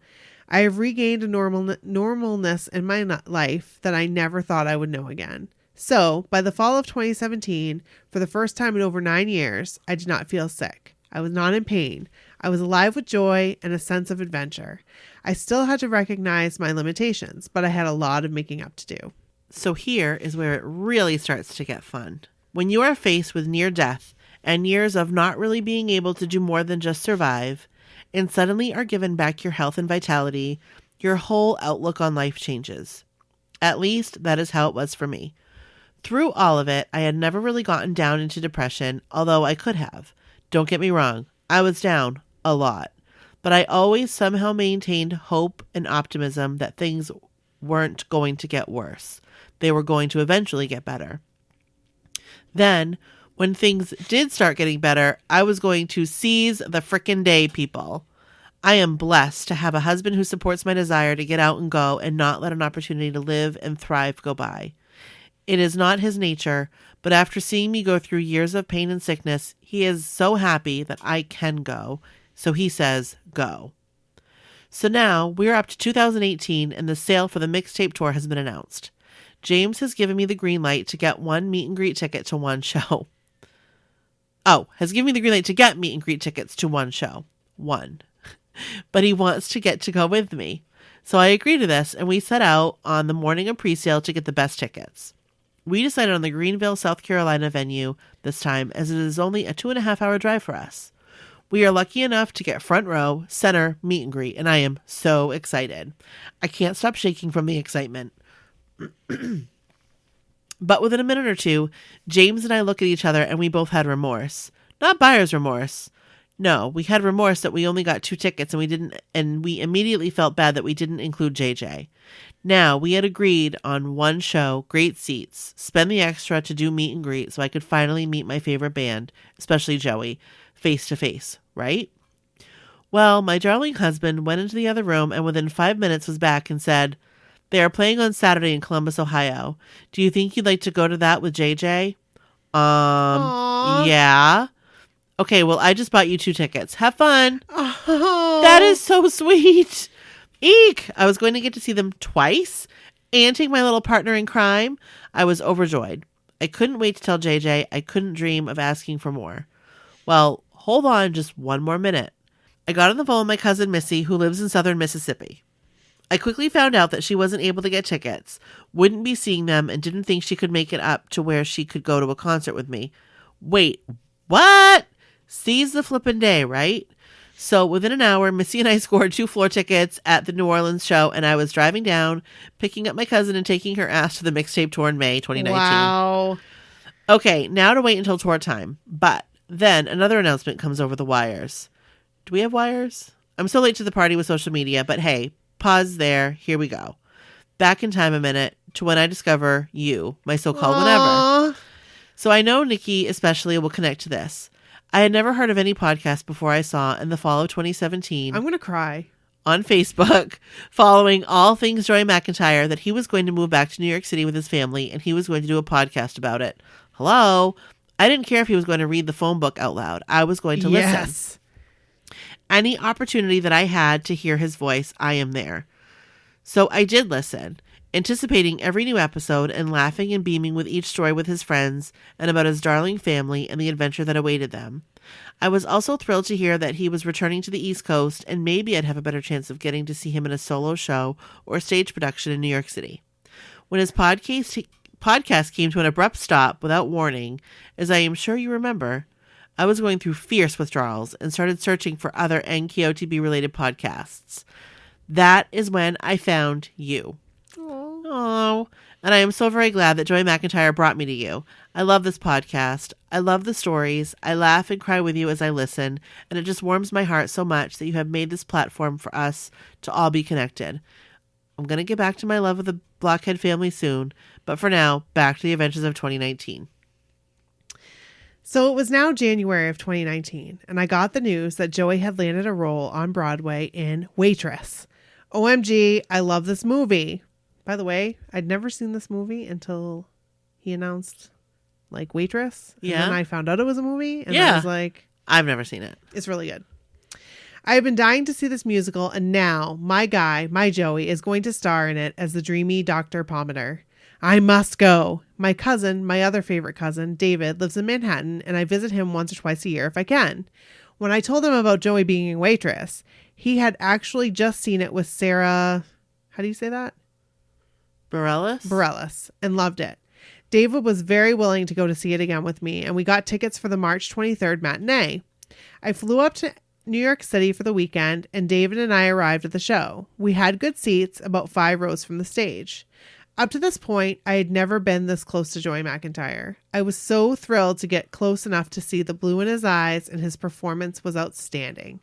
I have regained a normalness in my life that I never thought I would know again. So, by the fall of 2017, for the first time in over 9 years, I did not feel sick. I was not in pain. I was alive with joy and a sense of adventure. I still had to recognize my limitations, but I had a lot of making up to do. So here is where it really starts to get fun. When you are faced with near death and years of not really being able to do more than just survive, and suddenly are given back your health and vitality, your whole outlook on life changes. At least that is how it was for me. Through all of it, I had never really gotten down into depression, although I could have. Don't get me wrong, I was down a lot. But I always somehow maintained hope and optimism that things weren't going to get worse. They were going to eventually get better. Then, when things did start getting better, I was going to seize the frickin' day, people. I am blessed to have a husband who supports my desire to get out and go and not let an opportunity to live and thrive go by. It is not his nature, but after seeing me go through years of pain and sickness, he is so happy that I can go. So he says, go. So now we're up to 2018 and the sale for the mixtape tour has been announced. James has given me the green light to get one meet and greet ticket to one show. Has given me the green light to get meet and greet tickets to one show. One. But he wants to get to go with me. So I agree to this and we set out on the morning of pre-sale to get the best tickets. We decided on the Greenville, South Carolina venue this time as it is only a 2.5-hour drive for us. We are lucky enough to get front row, center, meet and greet, and I am so excited. I can't stop shaking from the excitement. But within a minute or two, James and I look at each other and we both had remorse. Not buyer's remorse. No, we had remorse that we only got 2 tickets and we immediately felt bad that we didn't include JJ. Now, we had agreed on one show, great seats, spend the extra to do meet and greet so I could finally meet my favorite band, especially Joey, face to face, right? Well, my darling husband went into the other room and within 5 minutes was back and said, "They are playing on Saturday in Columbus, Ohio. Do you think you'd like to go to that with JJ?" Aww. Yeah. Okay, well, I just bought you 2 tickets. Have fun. Oh. That is so sweet. Eek! I was going to get to see them twice and take my little partner in crime. I was overjoyed. I couldn't wait to tell JJ. I couldn't dream of asking for more. Well, hold on just one more minute. I got on the phone with my cousin Missy, who lives in southern Mississippi. I quickly found out that she wasn't able to get tickets, wouldn't be seeing them, and didn't think she could make it up to where she could go to a concert with me. Wait, what? Seize the flippin' day, right? So within an hour, Missy and I scored 2 floor tickets at the New Orleans show, and I was driving down, picking up my cousin and taking her ass to the mixtape tour in May 2019. Wow. Okay, now to wait until tour time. But then another announcement comes over the wires. Do we have wires? I'm so late to the party with social media, but hey, pause there. Here we go. Back in time a minute to when I discover you, my so-called whenever. So I know Nikki especially will connect to this. I had never heard of any podcast before I saw in the fall of 2017. I'm going to cry. on Facebook following all things Joey McIntyre that he was going to move back to New York City with his family and he was going to do a podcast about it. Hello? I didn't care if he was going to read the phone book out loud. I was going to listen. Any opportunity that I had to hear his voice, I am there. So I did listen, anticipating every new episode and laughing and beaming with each story with his friends and about his darling family and the adventure that awaited them. I was also thrilled to hear that he was returning to the East Coast and maybe I'd have a better chance of getting to see him in a solo show or stage production in New York City. When his podcast came to an abrupt stop without warning, as I am sure you remember, I was going through fierce withdrawals and started searching for other NKOTB related podcasts. That is when I found you. Oh, and I am so very glad that Joey McIntyre brought me to you. I love this podcast. I love the stories. I laugh and cry with you as I listen, and it just warms my heart so much that you have made this platform for us to all be connected. I'm going to get back to my love of the Blockhead family soon, but for now, back to the adventures of 2019. So it was now January of 2019, and I got the news that Joey had landed a role on Broadway in Waitress. OMG, I love this movie. By the way, I'd never seen this movie until he announced, like, Waitress. And then I found out it was a movie, and I was like... I've never seen it. It's really good. I have been dying to see this musical, and now my guy, my Joey, is going to star in it as the dreamy Dr. Pomander. I must go. My cousin, my other favorite cousin, David, lives in Manhattan, and I visit him once or twice a year if I can. When I told him about Joey being a Waitress, he had actually just seen it with Sarah... How do you say that? Bareilles, and loved it. David was very willing to go to see it again with me, and we got tickets for the March 23rd matinee. I flew up to New York City for the weekend, and David and I arrived at the show. We had good seats, about 5 rows from the stage. Up to this point, I had never been this close to Joey McIntyre. I was so thrilled to get close enough to see the blue in his eyes, and his performance was outstanding.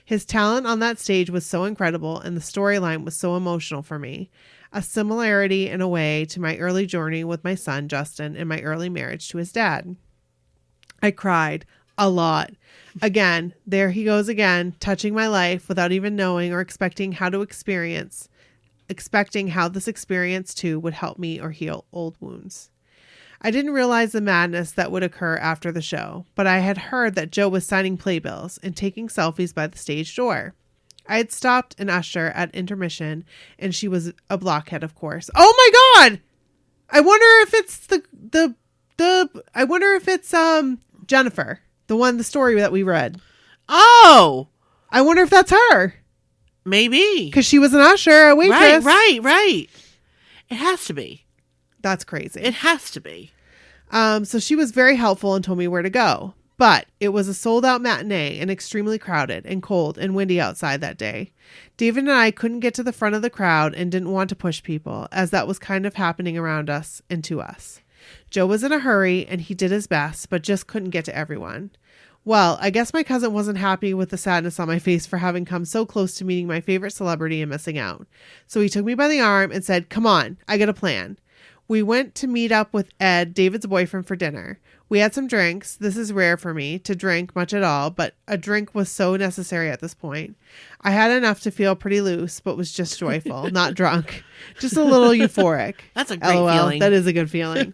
His talent on that stage was so incredible, and the storyline was so emotional for me. A similarity in a way to my early journey with my son, Justin, and my early marriage to his dad. I cried a lot. Again, there he goes again, touching my life without even knowing or expecting how this experience too would help me or heal old wounds. I didn't realize the madness that would occur after the show, but I had heard that Joe was signing playbills and taking selfies by the stage door. I had stopped an usher at intermission, and she was a blockhead, of course. Oh my God! I wonder if it's Jennifer, the story that we read. Oh! I wonder if that's her. Maybe. Because she was an usher, a waitress. Right. It has to be. That's crazy. It has to be. So she was very helpful and told me where to go. But it was a sold-out matinee and extremely crowded and cold and windy outside that day. David and I couldn't get to the front of the crowd and didn't want to push people, as that was kind of happening around us and to us. Joe was in a hurry, and he did his best, but just couldn't get to everyone. Well, I guess my cousin wasn't happy with the sadness on my face for having come so close to meeting my favorite celebrity and missing out. So he took me by the arm and said, "Come on, I got a plan." We went to meet up with Ed, David's boyfriend, for dinner. We had some drinks. This is rare for me to drink much at all, but a drink was so necessary at this point. I had enough to feel pretty loose, but was just joyful, not drunk. Just a little euphoric. That's a great LOL, feeling. That is a good feeling.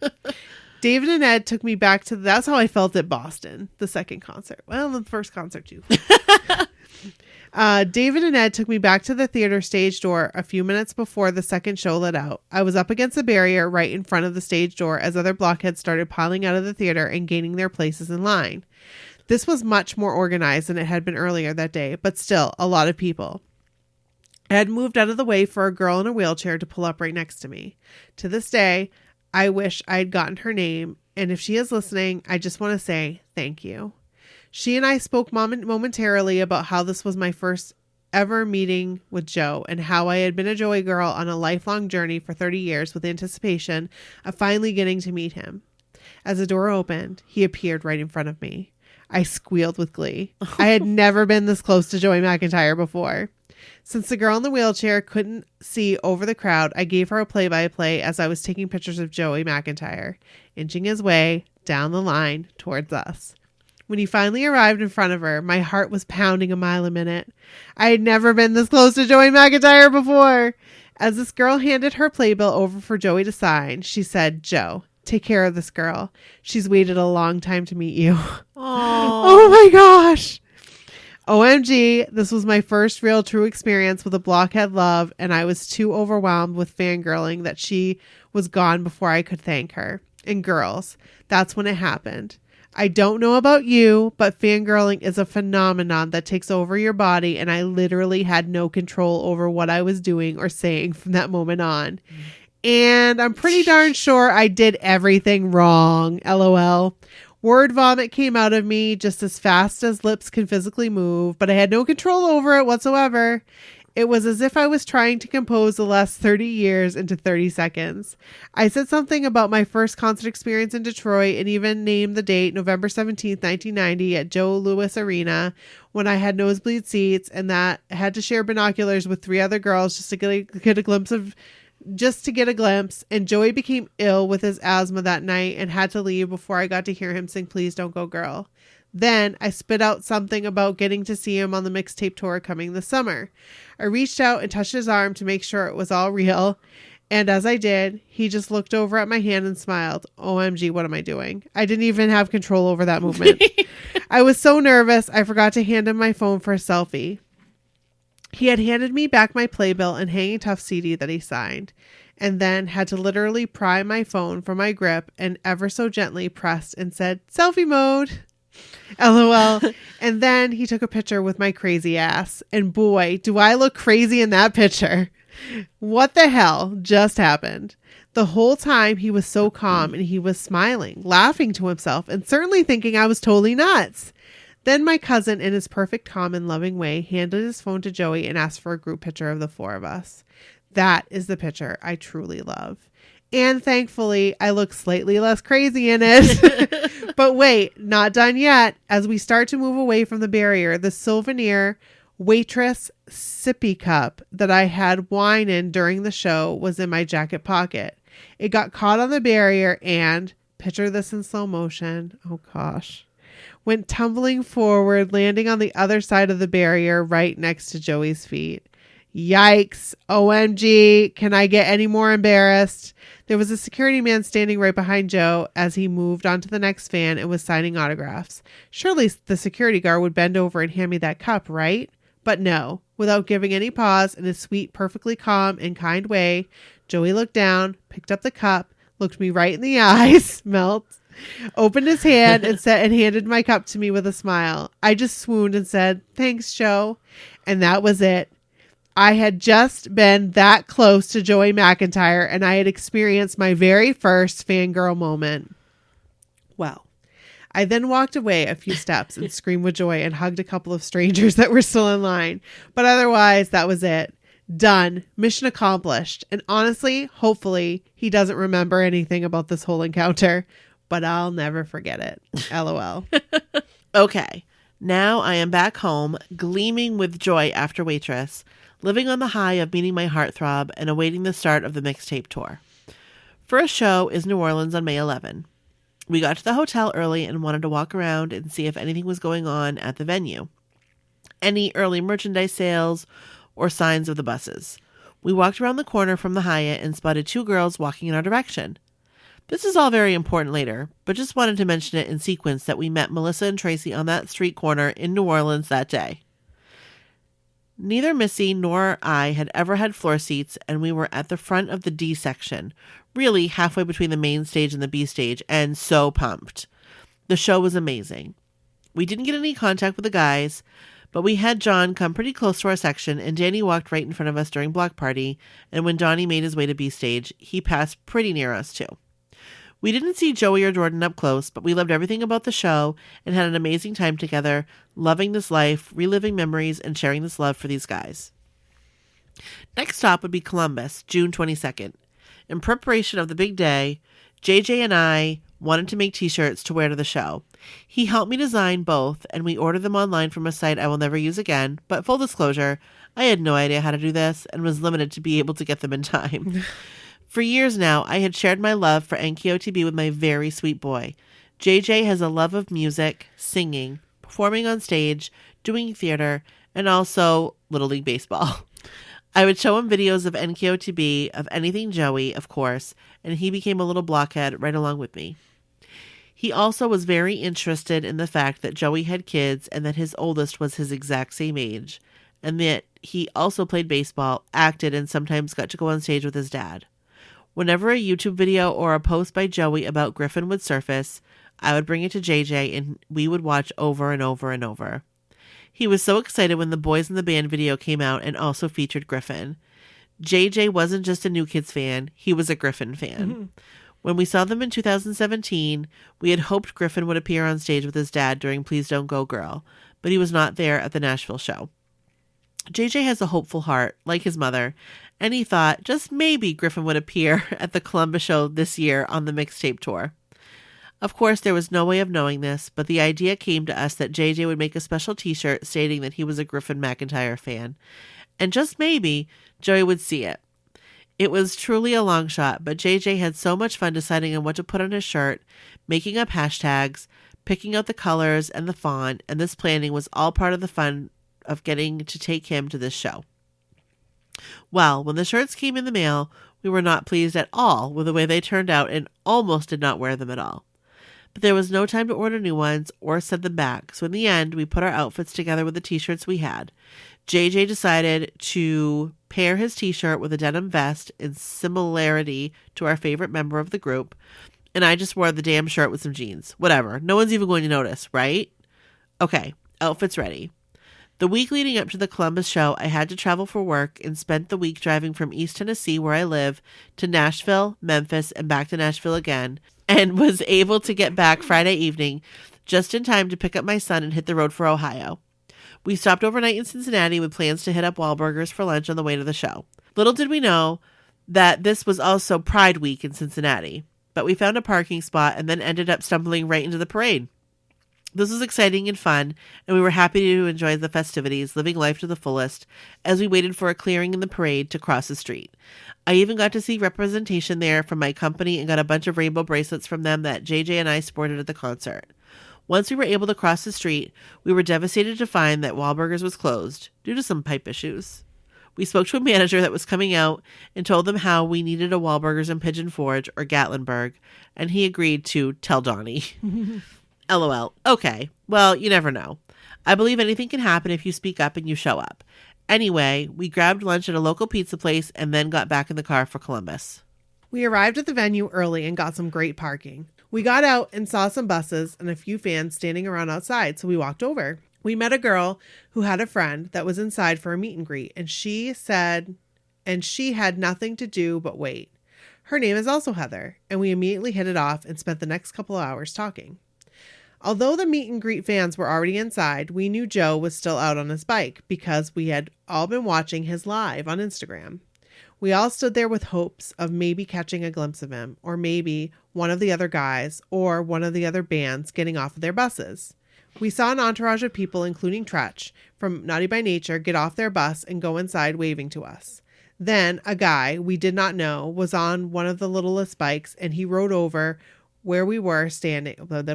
David and Ed took me back to... That's how I felt at Boston, the second concert. Well, the first concert, too. David and Ed took me back to the theater stage door a few minutes before the second show let out. I was up against a barrier right in front of the stage door as other blockheads started piling out of the theater and gaining their places in line. This was much more organized than it had been earlier that day, but still a lot of people. Ed moved out of the way for a girl in a wheelchair to pull up right next to me. To this day, I wish I had gotten her name, and if she is listening, I just want to say thank you. She and I spoke momentarily about how this was my first ever meeting with Joe and how I had been a Joey girl on a lifelong journey for 30 years with anticipation of finally getting to meet him. As the door opened, he appeared right in front of me. I squealed with glee. I had never been this close to Joey McIntyre before. Since the girl in the wheelchair couldn't see over the crowd, I gave her a play-by-play as I was taking pictures of Joey McIntyre, inching his way down the line towards us. When he finally arrived in front of her, my heart was pounding a mile a minute. I had never been this close to Joey McIntyre before. As this girl handed her playbill over for Joey to sign, she said, "Joe, take care of this girl. She's waited a long time to meet you." Oh my gosh. OMG, this was my first real true experience with a blockhead love, and I was too overwhelmed with fangirling that she was gone before I could thank her. And girls, that's when it happened. I don't know about you, but fangirling is a phenomenon that takes over your body, and I literally had no control over what I was doing or saying from that moment on. And I'm pretty darn sure I did everything wrong, LOL. Word vomit came out of me just as fast as lips can physically move, but I had no control over it whatsoever. It was as if I was trying to compose the last 30 years into 30 seconds. I said something about my first concert experience in Detroit and even named the date, November 17th, 1990 at Joe Louis Arena, when I had nosebleed seats and that I had to share binoculars with 3 other girls just to get a glimpse. And Joey became ill with his asthma that night and had to leave before I got to hear him sing Please Don't Go Girl. Then I spit out something about getting to see him on the mixtape tour coming this summer. I reached out and touched his arm to make sure it was all real. And as I did, he just looked over at my hand and smiled. OMG, what am I doing? I didn't even have control over that movement. I was so nervous, I forgot to hand him my phone for a selfie. He had handed me back my playbill and Hanging Tough CD that he signed, and then had to literally pry my phone from my grip and ever so gently pressed and said, "Selfie mode." LOL. And then he took a picture with my crazy ass. And boy, do I look crazy in that picture. What the hell just happened? The whole time he was so calm and he was smiling, laughing to himself, and certainly thinking I was totally nuts. Then my cousin, in his perfect calm and loving way, handed his phone to Joey and asked for a group picture of the 4 of us. That is the picture I truly love. And thankfully, I look slightly less crazy in it. But wait, not done yet. As we start to move away from the barrier, the souvenir waitress sippy cup that I had wine in during the show was in my jacket pocket. It got caught on the barrier and, picture this in slow motion, oh gosh, went tumbling forward, landing on the other side of the barrier right next to Joey's feet. Yikes. OMG. Can I get any more embarrassed? There was a security man standing right behind Joe as he moved on to the next fan and was signing autographs. Surely the security guard would bend over and hand me that cup, right? But no. Without giving any pause, in a sweet, perfectly calm and kind way, Joey looked down, picked up the cup, looked me right in the eyes, opened his hand and handed my cup to me with a smile. I just swooned and said, "Thanks, Joe." And that was it. I had just been that close to Joey McIntyre, and I had experienced my very first fangirl moment. Well, I then walked away a few steps and screamed with joy and hugged a couple of strangers that were still in line. But otherwise, that was it. Done. Mission accomplished. And honestly, hopefully, he doesn't remember anything about this whole encounter. But I'll never forget it. LOL. Okay. Now I am back home, gleaming with joy after Waitress, living on the high of meeting my heartthrob and awaiting the start of the mixtape tour. First show is New Orleans on May 11. We got to the hotel early and wanted to walk around and see if anything was going on at the venue. Any early merchandise sales or signs of the buses. We walked around the corner from the Hyatt and spotted 2 girls walking in our direction. This is all very important later, but just wanted to mention it in sequence that we met Melissa and Tracy on that street corner in New Orleans that day. Neither Missy nor I had ever had floor seats, and we were at the front of the D section, really halfway between the main stage and the B stage, and so pumped. The show was amazing. We didn't get any contact with the guys, but we had John come pretty close to our section, and Danny walked right in front of us during Block Party, and when Donnie made his way to B stage, he passed pretty near us too. We didn't see Joey or Jordan up close, but we loved everything about the show and had an amazing time together, loving this life, reliving memories, and sharing this love for these guys. Next stop would be Columbus, June 22nd. In preparation of the big day, JJ and I wanted to make t-shirts to wear to the show. He helped me design both, and we ordered them online from a site I will never use again, but full disclosure, I had no idea how to do this and was limited to be able to get them in time. For years now, I had shared my love for NKOTB with my very sweet boy. JJ has a love of music, singing, performing on stage, doing theater, and also Little League Baseball. I would show him videos of NKOTB, of anything Joey, of course, and he became a little blockhead right along with me. He also was very interested in the fact that Joey had kids and that his oldest was his exact same age, and that he also played baseball, acted, and sometimes got to go on stage with his dad. Whenever a YouTube video or a post by Joey about Griffin would surface, I would bring it to JJ and we would watch over and over and over. He was so excited when the Boys in the Band video came out and also featured Griffin. JJ wasn't just a New Kids fan, he was a Griffin fan. Mm-hmm. When we saw them in 2017, we had hoped Griffin would appear on stage with his dad during Please Don't Go Girl, but he was not there at the Nashville show. JJ has a hopeful heart, like his mother, and he thought just maybe Griffin would appear at the Columbus show this year on the mixtape tour. Of course, there was no way of knowing this, but the idea came to us that JJ would make a special t-shirt stating that he was a Griffin McIntyre fan. And just maybe, Joey would see it. It was truly a long shot, but JJ had so much fun deciding on what to put on his shirt, making up hashtags, picking out the colors and the font, and this planning was all part of the fun of getting to take him to this show. Well, when the shirts came in the mail, we were not pleased at all with the way they turned out and almost did not wear them at all. But there was no time to order new ones or send them back, so in the end, we put our outfits together with the t-shirts we had. JJ decided to pair his t-shirt with a denim vest in similarity to our favorite member of the group, and I just wore the damn shirt with some jeans. Whatever. No one's even going to notice, right? Okay, outfits ready. The week leading up to the Columbus show, I had to travel for work and spent the week driving from East Tennessee, where I live, to Nashville, Memphis, and back to Nashville again, and was able to get back Friday evening just in time to pick up my son and hit the road for Ohio. We stopped overnight in Cincinnati with plans to hit up Wahlburgers for lunch on the way to the show. Little did we know that this was also Pride Week in Cincinnati, but we found a parking spot and then ended up stumbling right into the parade. This was exciting and fun, and we were happy to enjoy the festivities, living life to the fullest, as we waited for a clearing in the parade to cross the street. I even got to see representation there from my company and got a bunch of rainbow bracelets from them that JJ and I sported at the concert. Once we were able to cross the street, we were devastated to find that Wahlburgers was closed due to some pipe issues. We spoke to a manager that was coming out and told them how we needed a Wahlburgers in Pigeon Forge or Gatlinburg, and he agreed to tell Donnie. LOL. Okay. Well, you never know. I believe anything can happen if you speak up and you show up. Anyway, we grabbed lunch at a local pizza place and then got back in the car for Columbus. We arrived at the venue early and got some great parking. We got out and saw some buses and a few fans standing around outside, so we walked over. We met a girl who had a friend that was inside for a meet and greet, and she said, and she had nothing to do but wait. Her name is also Heather, and we immediately hit it off and spent the next couple of hours talking. Although the meet and greet fans were already inside, we knew Joe was still out on his bike because we had all been watching his live on Instagram. We all stood there with hopes of maybe catching a glimpse of him, or maybe one of the other guys or one of the other bands getting off of their buses. We saw an entourage of people, including Tretch from Naughty by Nature, get off their bus and go inside waving to us. Then a guy we did not know was on one of the littlest bikes, and he rode over where we were standing. Let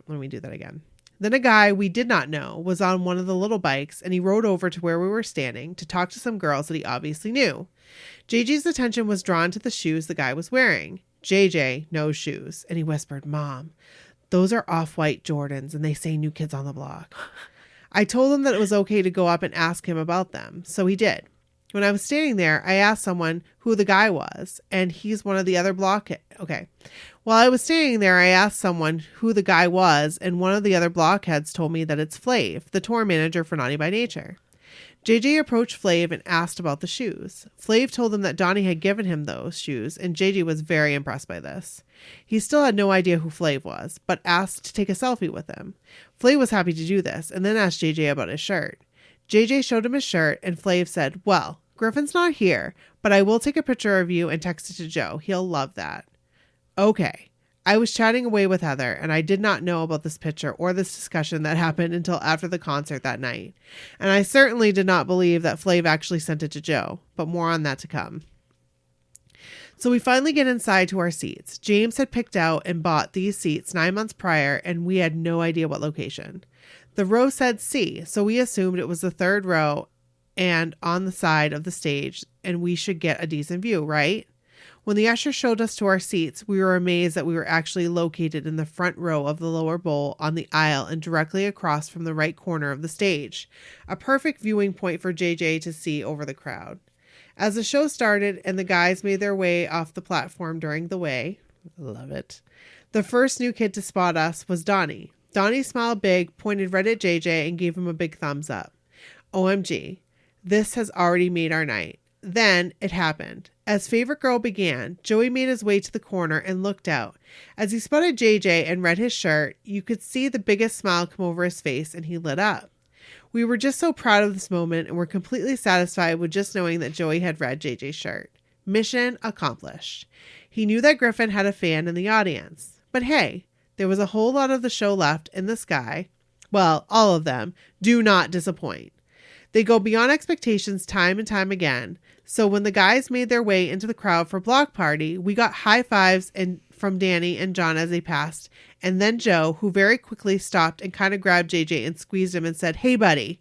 me do that again. Then a guy we did not know was on one of the little bikes, and he rode over to where we were standing to talk to some girls that he obviously knew. JJ's attention was drawn to the shoes the guy was wearing. JJ, no shoes. And he whispered, "Mom, those are Off-White Jordans, and they say New Kids on the Block." I told him that it was okay to go up and ask him about them, so he did. When I was standing there, I asked someone who the guy was, and he's one of the other blockheads. While I was standing there, I asked someone who the guy was, and one of the other blockheads told me that it's Flav, the tour manager for Naughty by Nature. JJ approached Flav and asked about the shoes. Flav told him that Donnie had given him those shoes, and JJ was very impressed by this. He still had no idea who Flav was, but asked to take a selfie with him. Flav was happy to do this, and then asked JJ about his shirt. JJ showed him his shirt, and Flav said, "Well, Griffin's not here, but I will take a picture of you and text it to Joe. He'll love that." Okay. I was chatting away with Heather, and I did not know about this picture or this discussion that happened until after the concert that night. And I certainly did not believe that Flav actually sent it to Joe, but more on that to come. So we finally get inside to our seats. James had picked out and bought these seats 9 months prior, and we had no idea what location. The row said C, so we assumed it was the third row and on the side of the stage, and we should get a decent view, right? When the usher showed us to our seats, we were amazed that we were actually located in the front row of the lower bowl on the aisle and directly across from the right corner of the stage. A perfect viewing point for JJ to see over the crowd. As the show started and the guys made their way off the platform during the way, love it, the first new kid to spot us was Donnie. Donnie smiled big, pointed right at JJ, and gave him a big thumbs up. OMG, this has already made our night. Then it happened. As Favorite Girl began, Joey made his way to the corner and looked out. As he spotted JJ and read his shirt, you could see the biggest smile come over his face, and he lit up. We were just so proud of this moment and were completely satisfied with just knowing that Joey had read JJ's shirt. Mission accomplished. He knew that Griffin had a fan in the audience. But hey, there was a whole lot of the show left in the sky. Well, all of them do not disappoint. They go beyond expectations time and time again. So when the guys made their way into the crowd for Block Party, we got high fives from Danny and John as they passed. And then Joe, who very quickly stopped and kind of grabbed JJ and squeezed him and said, "Hey, buddy."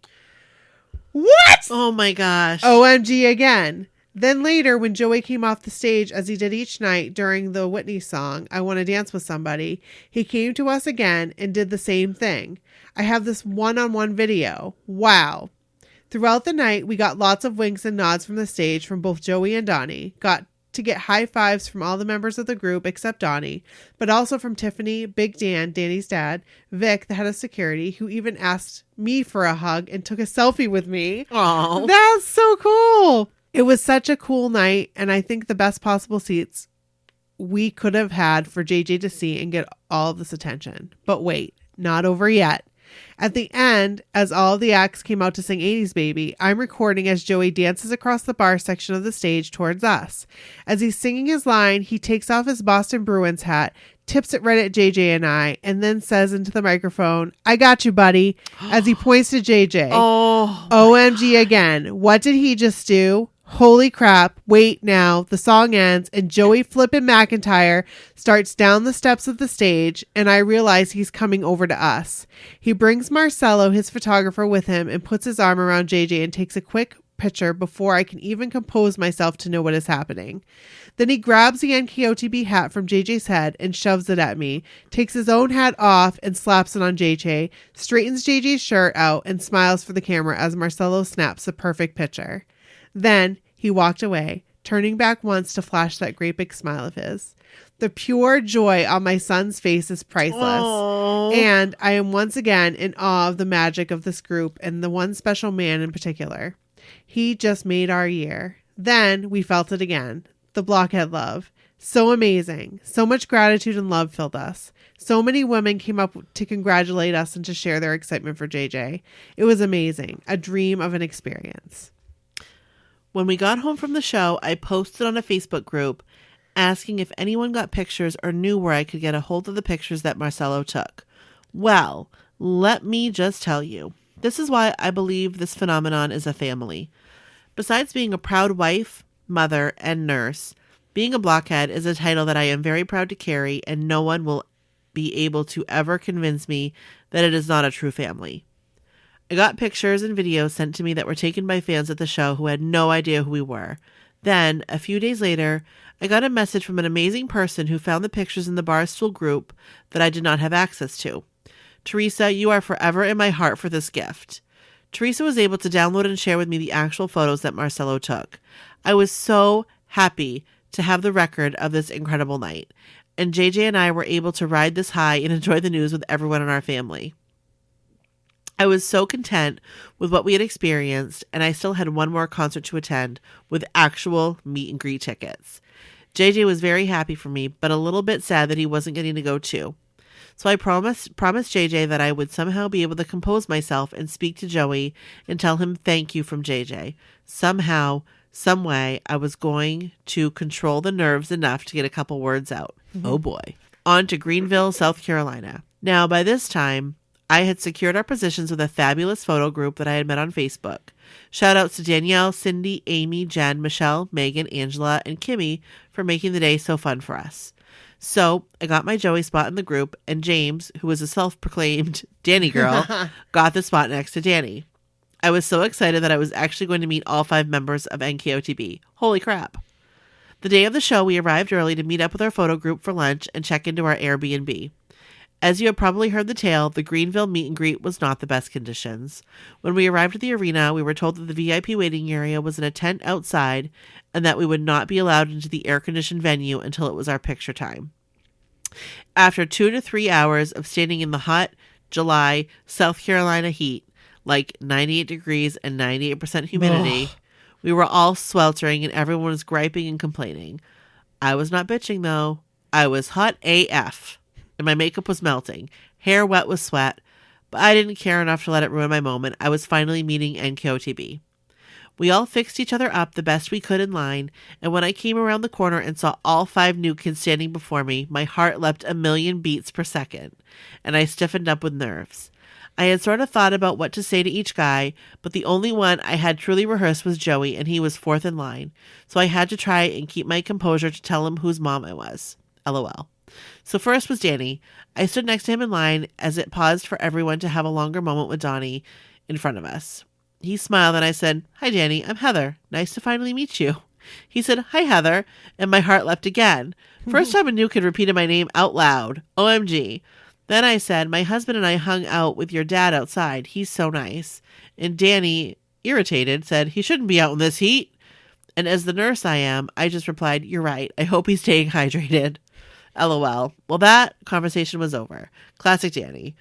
What? Oh my gosh. OMG again. Then later, when Joey came off the stage, as he did each night during the Whitney song, "I Want to Dance with Somebody," he came to us again and did the same thing. I have this one-on-one video. Wow. Throughout the night, we got lots of winks and nods from the stage from both Joey and Donnie. Got to get high fives from all the members of the group except Donnie, but also from Tiffany, Big Dan, Danny's dad, Vic, the head of security, who even asked me for a hug and took a selfie with me. Aww. That's so cool. It was such a cool night, and I think the best possible seats we could have had for JJ to see and get all of this attention. But wait, not over yet. At the end, as all of the acts came out to sing 80s Baby, I'm recording as Joey dances across the bar section of the stage towards us. As he's singing his line, he takes off his Boston Bruins hat, tips it right at JJ and I, and then says into the microphone, "I got you, buddy," as he points to JJ. Oh, OMG again. What did he just do? Holy crap. Wait now. The song ends and Joey Flippin' McIntyre starts down the steps of the stage, and I realize he's coming over to us. He brings Marcelo, his photographer, with him and puts his arm around JJ and takes a quick picture before I can even compose myself to know what is happening. Then he grabs the NKOTB hat from JJ's head and shoves it at me, takes his own hat off and slaps it on JJ, straightens JJ's shirt out and smiles for the camera as Marcelo snaps a perfect picture. Then he walked away, turning back once to flash that great big smile of his. The pure joy on my son's face is priceless. Aww. And I am once again in awe of the magic of this group and the one special man in particular. He just made our year. Then we felt it again. The Blockhead love. So amazing. So much gratitude and love filled us. So many women came up to congratulate us and to share their excitement for JJ. It was amazing. A dream of an experience. When we got home from the show, I posted on a Facebook group asking if anyone got pictures or knew where I could get a hold of the pictures that Marcelo took. Well, let me just tell you, this is why I believe this phenomenon is a family. Besides being a proud wife, mother, and nurse, being a blockhead is a title that I am very proud to carry, and no one will be able to ever convince me that it is not a true family. I got pictures and videos sent to me that were taken by fans at the show who had no idea who we were. Then, a few days later, I got a message from an amazing person who found the pictures in the Barstool group that I did not have access to. "Teresa, you are forever in my heart for this gift." Teresa was able to download and share with me the actual photos that Marcelo took. I was so happy to have the record of this incredible night, and JJ and I were able to ride this high and enjoy the news with everyone in our family. I was so content with what we had experienced, and I still had one more concert to attend with actual meet and greet tickets. JJ was very happy for me, but a little bit sad that he wasn't getting to go too. So I promised JJ that I would somehow be able to compose myself and speak to Joey and tell him thank you from JJ. Somehow, some way, I was going to control the nerves enough to get a couple words out. Mm-hmm. Oh boy. On to Greenville, South Carolina. Now, by this time, I had secured our positions with a fabulous photo group that I had met on Facebook. Shout outs to Danielle, Cindy, Amy, Jen, Michelle, Megan, Angela, and Kimmy for making the day so fun for us. So I got my Joey spot in the group, and James, who was a self-proclaimed Danny girl, got the spot next to Danny. I was so excited that I was actually going to meet all 5 members of NKOTB. Holy crap. The day of the show, we arrived early to meet up with our photo group for lunch and check into our Airbnb. As you have probably heard the tale, the Greenville meet and greet was not the best conditions. When we arrived at the arena, we were told that the VIP waiting area was in a tent outside and that we would not be allowed into the air-conditioned venue until it was our picture time. After 2 to 3 hours of standing in the hot July South Carolina heat, like 98 degrees and 98% humidity, we were all sweltering and everyone was griping and complaining. I was not bitching, though. I was hot AF, and my makeup was melting, hair wet with sweat, but I didn't care enough to let it ruin my moment. I was finally meeting NKOTB. We all fixed each other up the best we could in line, and when I came around the corner and saw all 5 new kids standing before me, my heart leapt a million beats per second, and I stiffened up with nerves. I had sort of thought about what to say to each guy, but the only one I had truly rehearsed was Joey, and he was 4th in line, so I had to try and keep my composure to tell him whose mom I was. LOL. So first was Danny. I stood next to him in line as it paused for everyone to have a longer moment with Donnie in front of us. He smiled and I said, "Hi, Danny, I'm Heather. Nice to finally meet you." He said, "Hi, Heather," and my heart leapt again. First time a new kid repeated my name out loud. OMG. Then I said, "My husband and I hung out with your dad outside. He's so nice." And Danny, irritated, said, "He shouldn't be out in this heat." And as the nurse I am, I just replied, "You're right. I hope he's staying hydrated." LOL. Well, that conversation was over. Classic Danny.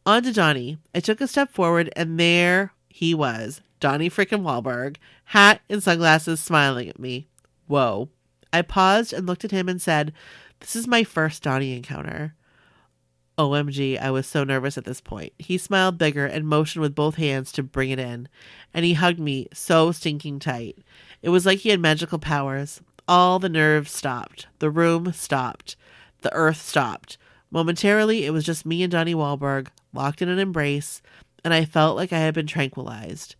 On to Donnie. I took a step forward and there he was. Donnie frickin' Wahlberg. Hat and sunglasses, smiling at me. Whoa. I paused and looked at him and said, "This is my first Donnie encounter." OMG, I was so nervous at this point. He smiled bigger and motioned with both hands to bring it in, and he hugged me so stinking tight. It was like he had magical powers. All the nerves stopped. The room stopped. The earth stopped. Momentarily, it was just me and Donnie Wahlberg, locked in an embrace, and I felt like I had been tranquilized.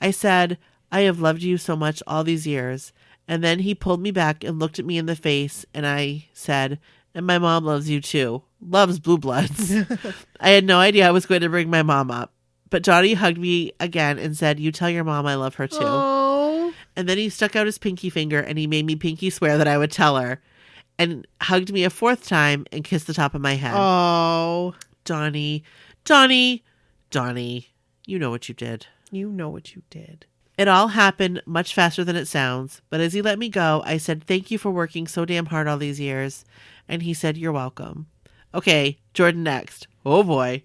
I said, "I have loved you so much all these years." And then he pulled me back and looked at me in the face, and I said, "And my mom loves you too. Loves Blue Bloods." I had no idea I was going to bring my mom up. But Donnie hugged me again and said, "You tell your mom I love her too." Oh. And then he stuck out his pinky finger and he made me pinky swear that I would tell her. And hugged me a 4th time and kissed the top of my head. Oh. Donnie, you know what you did. You know what you did. It all happened much faster than it sounds, but as he let me go, I said, "Thank you for working so damn hard all these years." And he said, "You're welcome." Okay, Jordan next. Oh boy.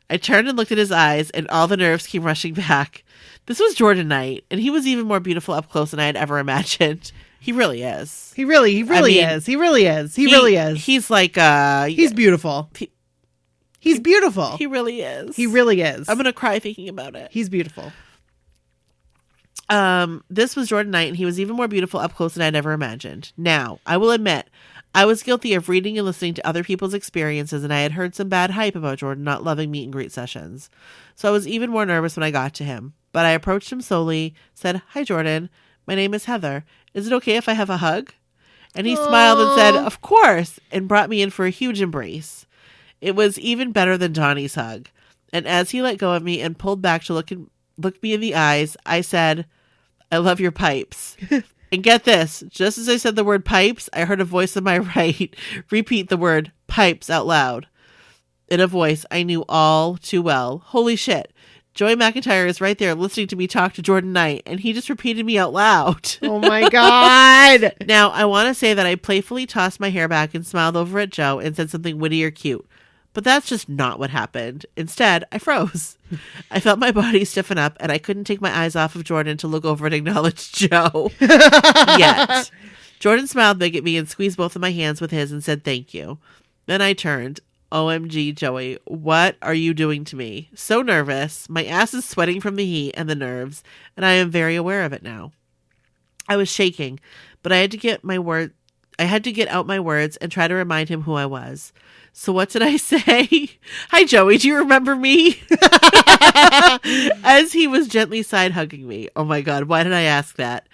I turned and looked at his eyes, and all the nerves came rushing back. This was Jordan Knight, and he was even more beautiful up close than I had ever imagined. He really is. He really is. He really is. He's like, he's beautiful. He's beautiful. He really is. He really is. I'm going to cry thinking about it. He's beautiful. This was Jordan Knight, and he was even more beautiful up close than I'd ever imagined. Now, I will admit, I was guilty of reading and listening to other people's experiences, and I had heard some bad hype about Jordan not loving meet and greet sessions. So I was even more nervous when I got to him. But I approached him slowly, said, "Hi, Jordan. My name is Heather. Is it okay if I have a hug?" And he smiled and said, "Of course," and brought me in for a huge embrace. It was even better than Donnie's hug. And as he let go of me and pulled back to look me in the eyes, I said, "I love your pipes." And get this, just as I said the word pipes, I heard a voice on my right repeat the word pipes out loud. In a voice I knew all too well. Holy shit. Joey McIntyre is right there listening to me talk to Jordan Knight, and he just repeated me out loud. Oh my God. Now, I want to say that I playfully tossed my hair back and smiled over at Joe and said something witty or cute. But that's just not what happened. Instead, I froze. I felt my body stiffen up, and I couldn't take my eyes off of Jordan to look over and acknowledge Joe. Yet. Jordan smiled big at me and squeezed both of my hands with his and said thank you. Then I turned. OMG, Joey, what are you doing to me? So nervous. My ass is sweating from the heat and the nerves, and I am very aware of it now. I was shaking, but I had to get out my words and try to remind him who I was. So what did I say? Hi, Joey. Do you remember me? As he was gently side hugging me. Oh my God. Why did I ask that?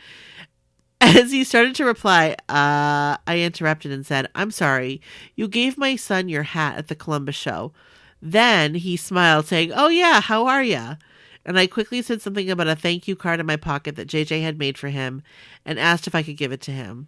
As he started to reply, I interrupted and said, I'm sorry. You gave my son your hat at the Columbus show. Then he smiled, saying, oh yeah, how are ya? And I quickly said something about a thank you card in my pocket that JJ had made for him and asked if I could give it to him.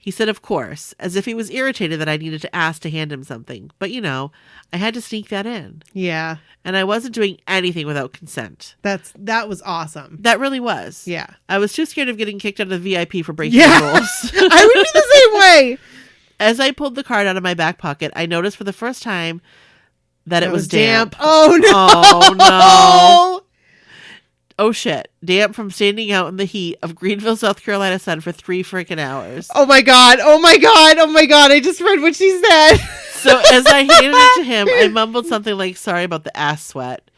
He said, of course, as if he was irritated that I needed to ask to hand him something. But, you know, I had to sneak that in. Yeah. And I wasn't doing anything without consent. That was awesome. That really was. Yeah. I was too scared of getting kicked out of the VIP for breaking the rules. I would be the same way. As I pulled the card out of my back pocket, I noticed for the first time that it was damp. Oh, no. Oh, no. Oh, shit. Damp from standing out in the heat of Greenville, South Carolina sun for 3 freaking hours. Oh, my God. Oh, my God. Oh, my God. I just read what she said. So as I handed it to him, I mumbled something like, sorry about the ass sweat.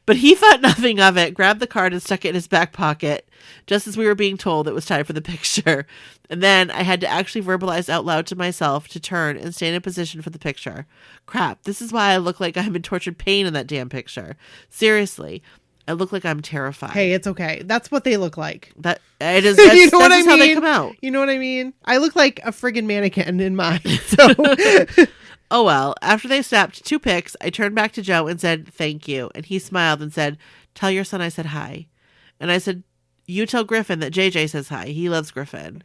But he thought nothing of it, grabbed the card and stuck it in his back pocket, just as we were being told it was time for the picture. And then I had to actually verbalize out loud to myself to turn and stand in position for the picture. Crap, this is why I look like I'm in tortured pain in that damn picture. Seriously. I look like I'm terrified. Hey, it's okay. That's what they look like. That it is. You know what I mean? How they come out. You know what I mean? I look like a friggin' mannequin in mine. So, oh well. After they snapped 2 pics, I turned back to Joe and said thank you, and he smiled and said, "Tell your son I said hi." And I said, "You tell Griffin that JJ says hi. He loves Griffin."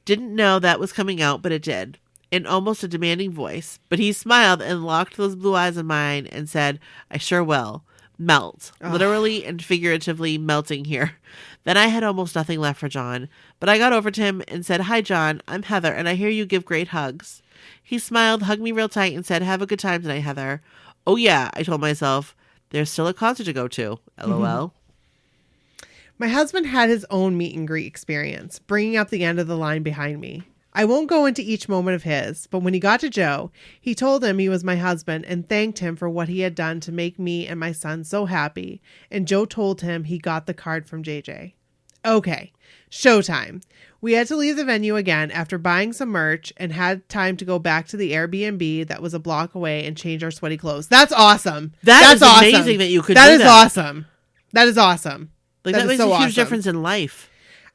Didn't know that was coming out, but it did, in almost a demanding voice. But he smiled and locked those blue eyes in mine and said, "I sure will." Melt, literally and figuratively melting here. Then I had almost nothing left for John, but I got over to him and said, hi, John, I'm Heather, and I hear you give great hugs. He smiled, hugged me real tight, and said, have a good time tonight, Heather. Oh, yeah, I told myself, there's still a concert to go to, LOL. My husband had his own meet and greet experience, bringing up the end of the line behind me. I won't go into each moment of his, but when he got to Joe, he told him he was my husband and thanked him for what he had done to make me and my son so happy, and Joe told him he got the card from JJ. Okay, showtime. We had to leave the venue again after buying some merch and had time to go back to the Airbnb that was a block away and change our sweaty clothes. That's awesome. That's awesome. Amazing that you could do that. That is awesome. That is awesome. Like, that makes so a huge difference in life.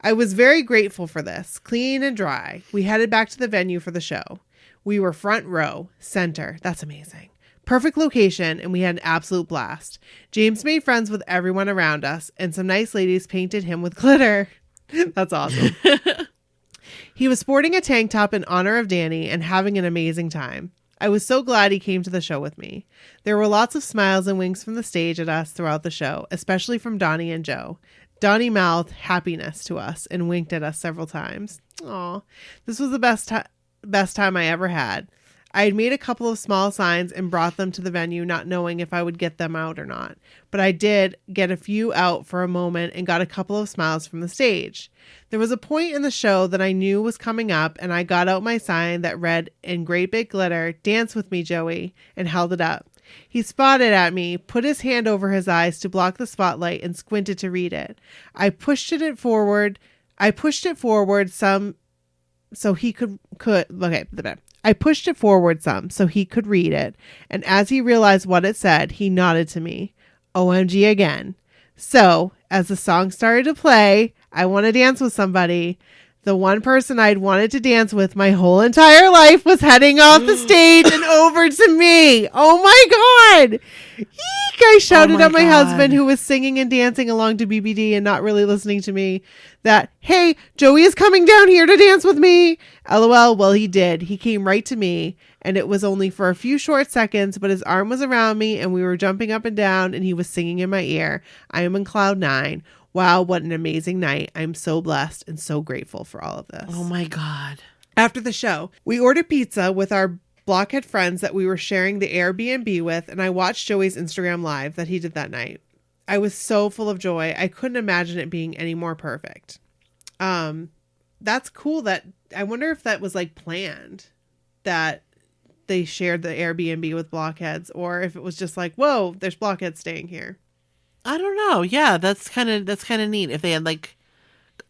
I was very grateful for this. Clean and dry. We headed back to the venue for the show. We were front row, center. That's amazing. Perfect location, and we had an absolute blast. James made friends with everyone around us, and some nice ladies painted him with glitter. That's awesome. He was sporting a tank top in honor of Danny and having an amazing time. I was so glad he came to the show with me. There were lots of smiles and winks from the stage at us throughout the show, especially from Donnie and Joe. Donnie mouthed happiness to us and winked at us several times. Aw, this was the best time I ever had. I had made a couple of small signs and brought them to the venue, not knowing if I would get them out or not. But I did get a few out for a moment and got a couple of smiles from the stage. There was a point in the show that I knew was coming up, and I got out my sign that read in great big glitter, "Dance with me, Joey," and held it up. He spotted at me, put his hand over his eyes to block the spotlight, and squinted to read it. I pushed it forward some so he could I pushed it forward some so he could read it, and as he realized what it said, he nodded to me. OMG again. So, as the song started to play, I Want to Dance with Somebody, the one person I'd wanted to dance with my whole entire life was heading off the stage and over to me. Oh my God. Eek, I shouted at my husband, who was singing and dancing along to BBD and not really listening to me, that, hey, Joey is coming down here to dance with me. LOL. Well, he did. He came right to me, and it was only for a few short seconds, but his arm was around me and we were jumping up and down and he was singing in my ear. I am in cloud 9. Wow, what an amazing night. I'm so blessed and so grateful for all of this. Oh my God. After the show, we ordered pizza with our blockhead friends that we were sharing the Airbnb with, and I watched Joey's Instagram live that he did that night. I was so full of joy. I couldn't imagine it being any more perfect. That's cool. That I wonder if that was like planned, that they shared the Airbnb with blockheads, or if it was just like, whoa, there's blockheads staying here. I don't know. Yeah, that's kind of neat. If they had like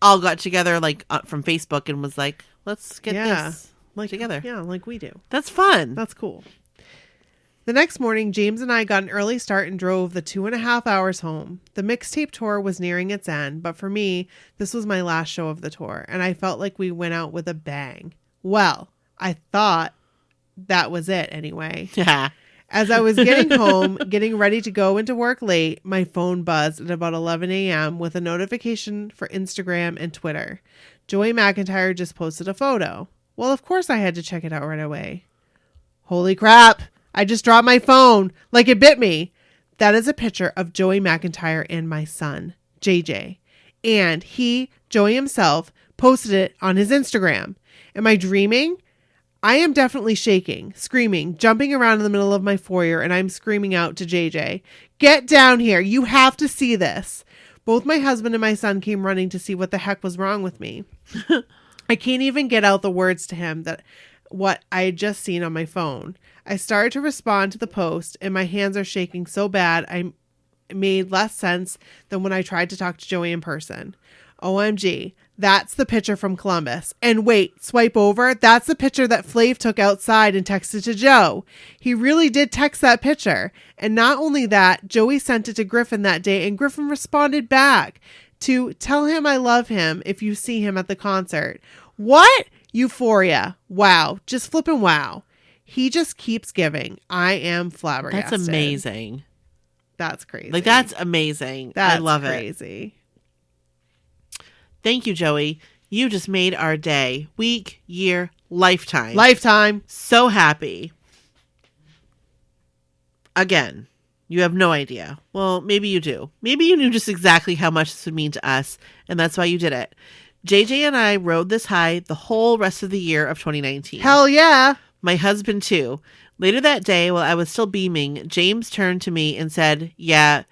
all got together like from Facebook and was like, let's get this like together. Yeah, like we do. That's fun. That's cool. The next morning, James and I got an early start and drove the 2.5 hours home. The mixtape tour was nearing its end, but for me, this was my last show of the tour, and I felt like we went out with a bang. Well, I thought that was it anyway. As I was getting home, getting ready to go into work late, my phone buzzed at about 11 a.m. with a notification for Instagram and Twitter. Joey McIntyre just posted a photo. Well, of course I had to check it out right away. Holy crap! I just dropped my phone like it bit me. That is a picture of Joey McIntyre and my son, JJ. And Joey himself, posted it on his Instagram. Am I dreaming? I am definitely shaking, screaming, jumping around in the middle of my foyer, and I'm screaming out to JJ, "Get down here. You have to see this." Both my husband and my son came running to see what the heck was wrong with me. I can't even get out the words to him that what I had just seen on my phone. I started to respond to the post, and my hands are shaking so bad I made less sense than when I tried to talk to Joey in person. OMG, that's the picture from Columbus. And wait, swipe over. That's the picture that Flav took outside and texted to Joe. He really did text that picture. And not only that, Joey sent it to Griffin that day, and Griffin responded back to tell him I love him if you see him at the concert. What? Euphoria. Wow. Just flipping wow. He just keeps giving. I am flabbergasted. That's amazing. That's crazy. Like, that's amazing. I love it. Thank you, Joey. You just made our day, week, year, lifetime. Lifetime. So happy. Again, you have no idea. Well, maybe you do. Maybe you knew just exactly how much this would mean to us, and that's why you did it. JJ and I rode this high the whole rest of the year of 2019. Hell yeah. My husband, too. Later that day, while I was still beaming, James turned to me and said, "Yeah,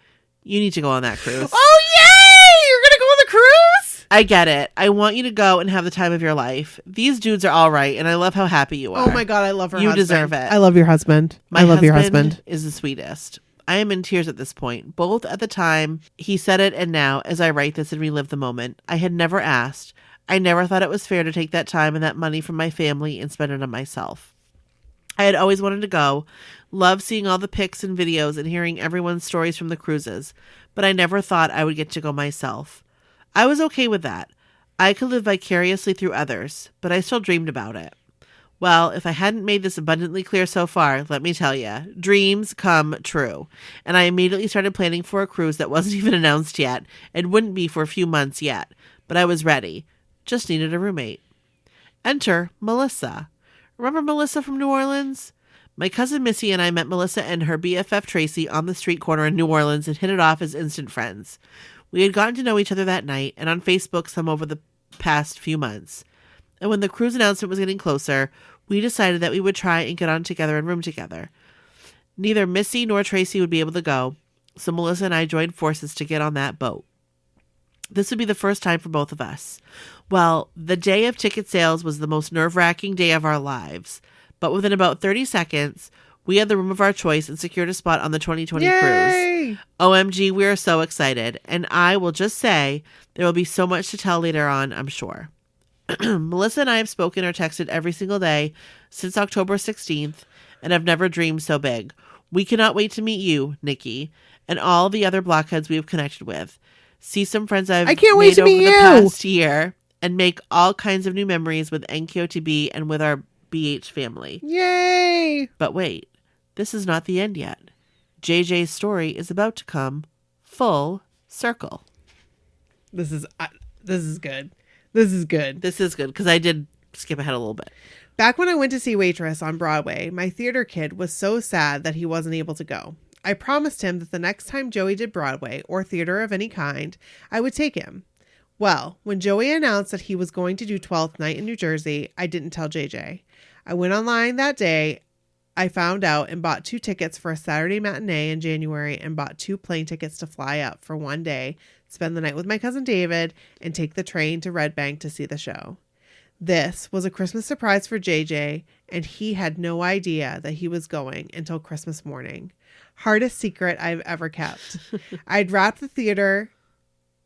you need to go on that cruise." Oh, yay! You're going to go on the cruise? I get it. I want you to go and have the time of your life. These dudes are all right, and I love how happy you are. Oh, my God. I love her You husband. deserve it. I love your husband. I love your husband. Is the sweetest. I am in tears at this point, both at the time he said it and now as I write this and relive the moment. I had never asked. I never thought it was fair to take that time and that money from my family and spend it on myself. I had always wanted to go, loved seeing all the pics and videos and hearing everyone's stories from the cruises, but I never thought I would get to go myself. I was okay with that. I could live vicariously through others, but I still dreamed about it. Well, if I hadn't made this abundantly clear so far, let me tell you, dreams come true. And I immediately started planning for a cruise that wasn't even announced yet and wouldn't be for a few months yet, but I was ready. Just needed a roommate. Enter Melissa. Remember Melissa from New Orleans? My cousin Missy and I met Melissa and her BFF Tracy on the street corner in New Orleans and hit it off as instant friends. We had gotten to know each other that night and on Facebook some over the past few months. And when the cruise announcement was getting closer, we decided that we would try and get on together and room together. Neither Missy nor Tracy would be able to go, so Melissa and I joined forces to get on that boat. This would be the first time for both of us. Well, the day of ticket sales was the most nerve-wracking day of our lives. But within about 30 seconds, we had the room of our choice and secured a spot on the 2020 cruise. OMG, we are so excited. And I will just say, there will be so much to tell later on, I'm sure. Melissa and I have spoken or texted every single day since October 16th, and have never dreamed so big. We cannot wait to meet you, Nikki, and all the other blockheads we have connected with. See some friends I can't wait to meet you. Past year, and make all kinds of new memories with NQTB and with our BH family. Yay! But wait, this is not the end yet. JJ's story is about to come full circle. This is good. This is good. This is good because I did skip ahead a little bit. Back when I went to see Waitress on Broadway, my theater kid was so sad that he wasn't able to go. I promised him that the next time Joey did Broadway or theater of any kind, I would take him. Well, when Joey announced that he was going to do 12th Night in New Jersey, I didn't tell JJ. I went online that day. I found out and bought 2 tickets for a Saturday matinee in January and bought 2 plane tickets to fly up for one day, spend the night with my cousin David, and take the train to Red Bank to see the show. This was a Christmas surprise for JJ, and he had no idea that he was going until Christmas morning. Hardest secret I've ever kept. I'd wrapped the theater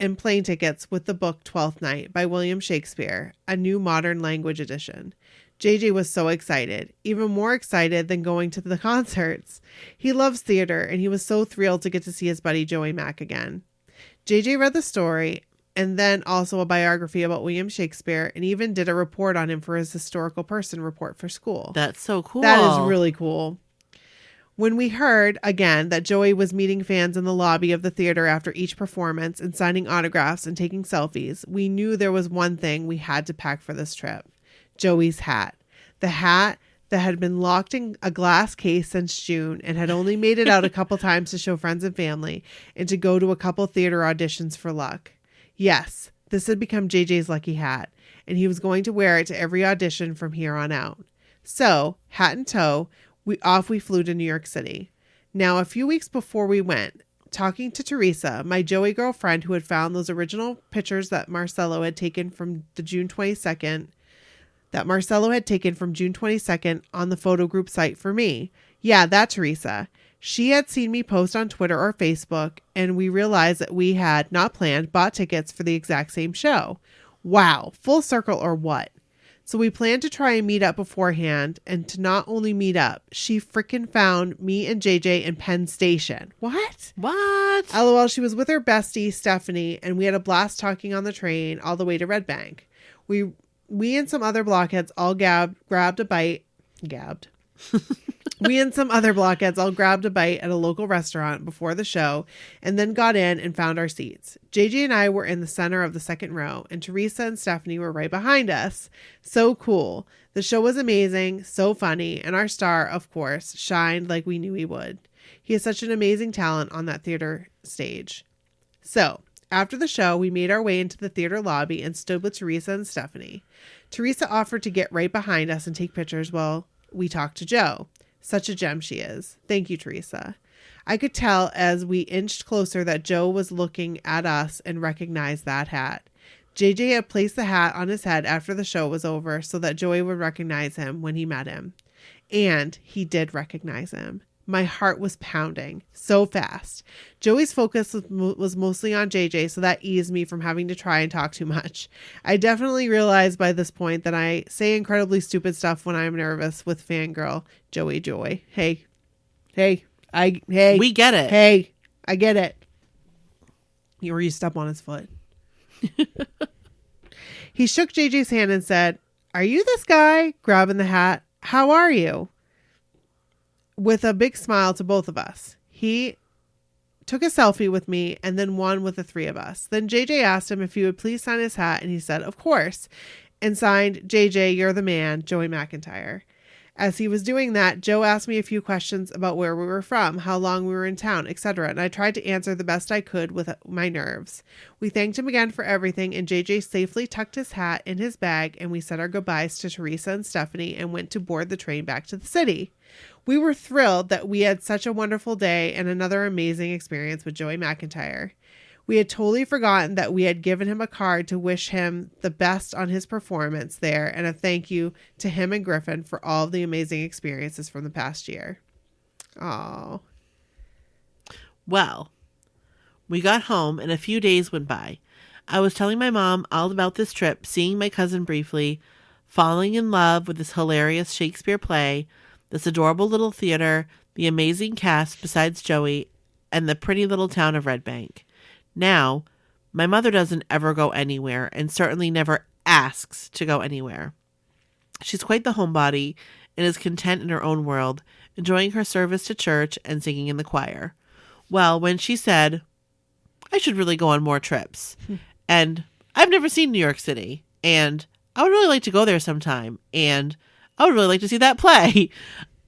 and plane tickets with the book Twelfth Night by William Shakespeare, a new modern language edition. JJ was so excited, even more excited than going to the concerts. He loves theater, and he was so thrilled to get to see his buddy Joey Mack again. JJ read the story and then also a biography about William Shakespeare, and even did a report on him for his historical person report for school. That's so cool. That is really cool. When we heard, again, that Joey was meeting fans in the lobby of the theater after each performance and signing autographs and taking selfies, we knew there was one thing we had to pack for this trip. Joey's hat. The hat that had been locked in a glass case since June and had only made it out a couple times to show friends and family and to go to a couple theater auditions for luck. Yes, this had become JJ's lucky hat, and he was going to wear it to every audition from here on out. So, hat in tow, we flew to New York City. Now, a few weeks before we went, talking to Teresa, my Joey girlfriend who had found those original pictures that Marcelo had taken from June 22nd on the photo group site for me. Yeah, that Teresa. She had seen me post on Twitter or Facebook, and we realized that we had, not planned, bought tickets for the exact same show. Wow, full circle or what? So we planned to try and meet up beforehand, and to not only meet up, she freaking found me and JJ in Penn Station. What? LOL, she was with her bestie, Stephanie, and we had a blast talking on the train all the way to Red Bank. We and some other blockheads all grabbed a bite at a local restaurant before the show and then got in and found our seats. JJ and I were in the center of the second row, and Teresa and Stephanie were right behind us. So cool. The show was amazing, so funny, and our star, of course, shined like we knew he would. He has such an amazing talent on that theater stage. So, after the show, we made our way into the theater lobby and stood with Teresa and Stephanie. Teresa offered to get right behind us and take pictures while we talked to Joe. Such a gem she is. Thank you, Teresa. I could tell as we inched closer that Joe was looking at us and recognized that hat. JJ had placed the hat on his head after the show was over so that Joey would recognize him when he met him. And he did recognize him. My heart was pounding so fast. Joey's focus was mostly on JJ, so that eased me from having to try and talk too much. I definitely realized by this point that I say incredibly stupid stuff when I'm nervous with fangirl Joey Joy. Hey. We get it. Hey, I get it. You step on his foot. He shook JJ's hand and said, "Are you this guy?" Grabbing the hat. "How are you?" With a big smile to both of us. He took a selfie with me and then one with the three of us. Then JJ asked him if he would please sign his hat, and he said, "Of course," and signed, "JJ, you're the man, Joey McIntyre." As he was doing that, Joe asked me a few questions about where we were from, how long we were in town, etc., and I tried to answer the best I could with my nerves. We thanked him again for everything, and JJ safely tucked his hat in his bag, and we said our goodbyes to Teresa and Stephanie and went to board the train back to the city. We were thrilled that we had such a wonderful day and another amazing experience with Joey McIntyre. We had totally forgotten that we had given him a card to wish him the best on his performance there, and a thank you to him and Griffin for all of the amazing experiences from the past year. Oh. Well, we got home and a few days went by. I was telling my mom all about this trip, seeing my cousin briefly, falling in love with this hilarious Shakespeare play, this adorable little theater, the amazing cast besides Joey, and the pretty little town of Red Bank. Now, my mother doesn't ever go anywhere and certainly never asks to go anywhere. She's quite the homebody and is content in her own world, enjoying her service to church and singing in the choir. Well, when she said, "I should really go on more trips," and "I've never seen New York City," and "I would really like to go there sometime," and "I would really like to see that play,"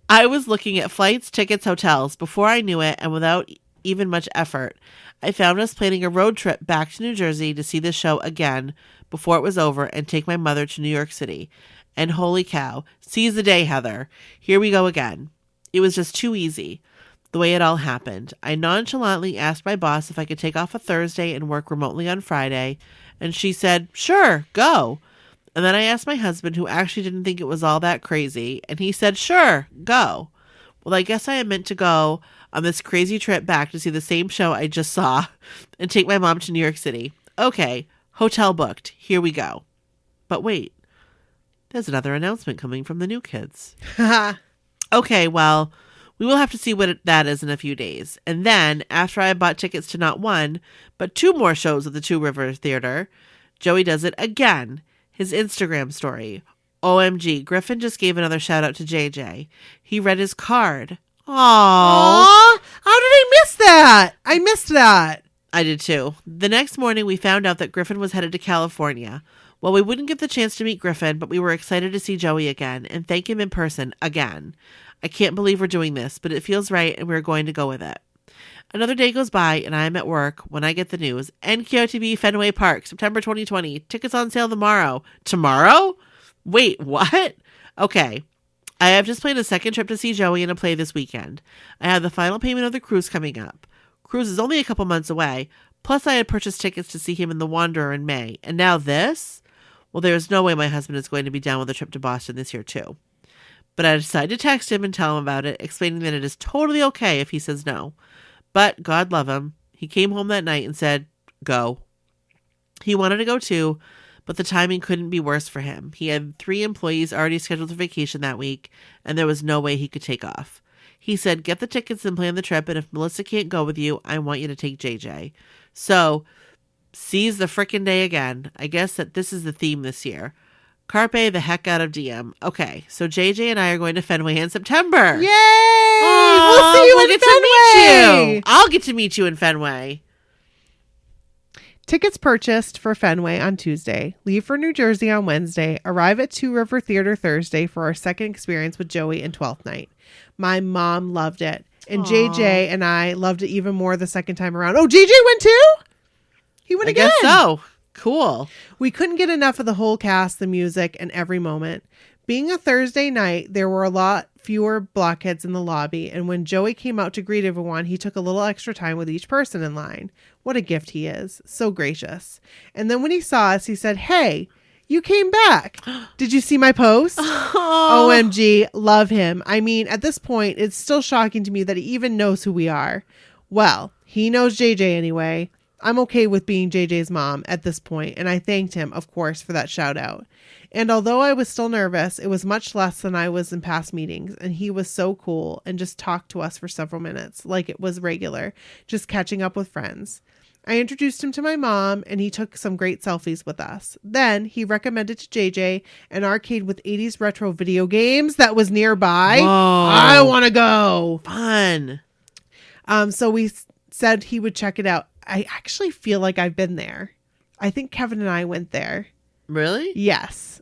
I was looking at flights, tickets, hotels. Before I knew it, and without even much effort, I found us planning a road trip back to New Jersey to see the show again before it was over and take my mother to New York City. And holy cow, seize the day, Heather. Here we go again. It was just too easy, the way it all happened. I nonchalantly asked my boss if I could take off a Thursday and work remotely on Friday, and she said, "Sure, go." And then I asked my husband, who actually didn't think it was all that crazy, and he said, "Sure, go." Well, I guess I am meant to go on this crazy trip back to see the same show I just saw and take my mom to New York City. Okay, hotel booked. Here we go. But wait, there's another announcement coming from the new kids. Okay, well, we will have to see what that is in a few days. And then, after I bought tickets to not one, but 2 more shows at the Two River Theater, Joey does it again. His Instagram story. OMG, Griffin just gave another shout out to JJ. He read his card. Aww. How did I miss that? I missed that. I did too. The next morning, we found out that Griffin was headed to California. Well, we wouldn't get the chance to meet Griffin, but we were excited to see Joey again and thank him in person again. I can't believe we're doing this, but it feels right and we're going to go with it. Another day goes by and I am at work when I get the news. NQOTB Fenway Park, September 2020. Tickets on sale tomorrow. Tomorrow? Wait, what? Okay. I have just planned a second trip to see Joey in a play this weekend. I have the final payment of the cruise coming up. Cruise is only a couple months away. Plus I had purchased tickets to see him in The Wanderer in May. And now this? Well, there is no way my husband is going to be down with a trip to Boston this year too. But I decided to text him and tell him about it, explaining that it is totally okay if he says no. But God love him. He came home that night and said, go. He wanted to go too, but the timing couldn't be worse for him. He had 3 employees already scheduled for vacation that week, and there was no way he could take off. He said, get the tickets and plan the trip, and if Melissa can't go with you, I want you to take JJ. So, seize the frickin' day again. I guess that this is the theme this year. Carpe the heck out of DM. Okay, so JJ and I are going to Fenway in September. Yay! We'll see you in get Fenway. to meet you. I'll get to meet you in Fenway. Tickets purchased for Fenway on Tuesday. Leave for New Jersey on Wednesday. Arrive at Two River Theater Thursday for our second experience with Joey and 12th night. My mom loved it. And Aww. JJ and I loved it even more the second time around. Oh, JJ went too? He went again. I guess so. Cool. We couldn't get enough of the whole cast, the music, and every moment. Being a Thursday night, there were a lot fewer blockheads in the lobby, and when Joey came out to greet everyone, he took a little extra time with each person in line. What a gift he is. So gracious. And then when he saw us, he said, hey, you came back. Did you see my post? OMG, love him. I mean, at this point, it's still shocking to me that he even knows who we are. Well, he knows JJ anyway. I'm okay with being JJ's mom at this point, and I thanked him, of course, for that shout out. And although I was still nervous, it was much less than I was in past meetings, and he was so cool and just talked to us for several minutes, like it was regular, just catching up with friends. I introduced him to my mom, and he took some great selfies with us. Then he recommended to JJ an arcade with 80s retro video games that was nearby. Whoa. I want to go. Fun. So we said he would check it out. I actually feel like I've been there. I think Kevin and I went there. Really? Yes.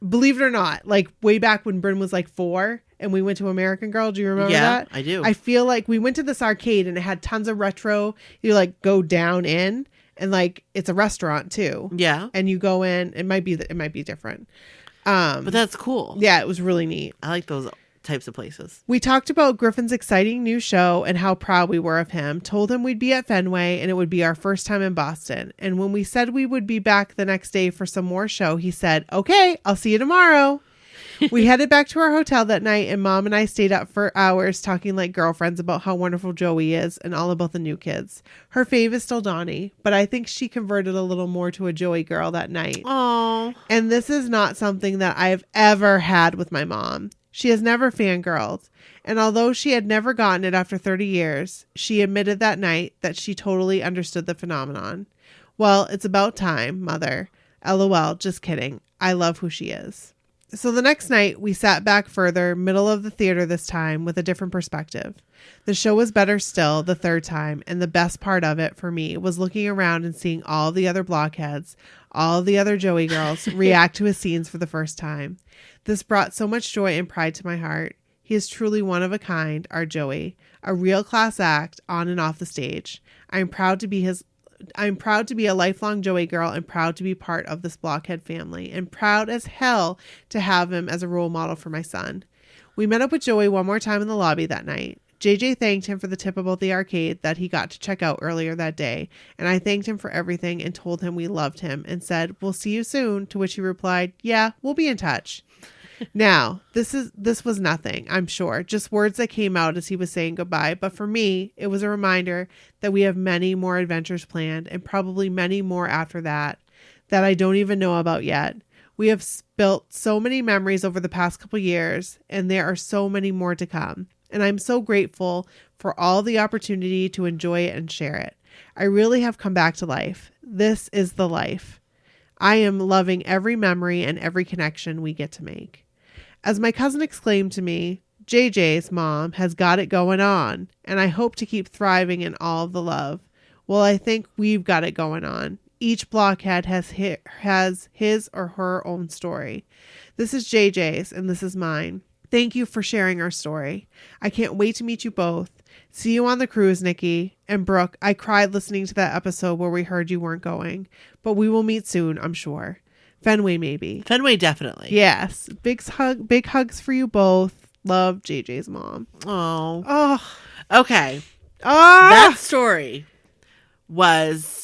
Believe it or not, like way back when Bryn was like 4 and we went to American Girl. Do you remember that? I do. I feel like we went to this arcade and it had tons of retro. You like go down in and like it's a restaurant too. Yeah. And you go in. It might be different. But that's cool. Yeah, it was really neat. I like those types of places. We talked about Griffin's exciting new show and how proud we were of him, told him we'd be at Fenway and it would be our first time in Boston. And when we said we would be back the next day for some more show, he said, okay, I'll see you tomorrow. We headed back to our hotel that night and Mom and I stayed up for hours talking like girlfriends about how wonderful Joey is and all about the new kids. Her fave is still Donnie, but I think she converted a little more to a Joey girl that night. Oh. And this is not something that I've ever had with my mom. She has never fangirled, and although she had never gotten it after 30 years, she admitted that night that she totally understood the phenomenon. Well, it's about time, Mother. LOL, just kidding. I love who she is. So the next night, we sat back further, middle of the theater this time, with a different perspective. The show was better still the third time, and the best part of it for me was looking around and seeing all the other blockheads, all the other Joey girls, react to his scenes for the first time. This brought so much joy and pride to my heart. He is truly one of a kind, our Joey, a real class act on and off the stage. I'm proud to be a lifelong Joey girl and proud to be part of this blockhead family and proud as hell to have him as a role model for my son. We met up with Joey one more time in the lobby that night. JJ thanked him for the tip about the arcade that he got to check out earlier that day, and I thanked him for everything and told him we loved him and said, we'll see you soon, to which he replied, yeah, we'll be in touch. Now, this was nothing, I'm sure. Just words that came out as he was saying goodbye. But for me, it was a reminder that we have many more adventures planned and probably many more after that I don't even know about yet. We have built so many memories over the past couple years, and there are so many more to come. And I'm so grateful for all the opportunity to enjoy it and share it. I really have come back to life. This is the life. I am loving every memory and every connection we get to make. As my cousin exclaimed to me, JJ's mom has got it going on, and I hope to keep thriving in all of the love. Well, I think we've got it going on. Each blockhead has his or her own story. This is JJ's, and this is mine. Thank you for sharing our story. I can't wait to meet you both. See you on the cruise, Nikki. And Brooke, I cried listening to that episode where we heard you weren't going. But we will meet soon, I'm sure. Fenway, maybe. Fenway, definitely. Yes. Big hugs for you both. Love, JJ's mom. Oh. Okay. Ah! That story was...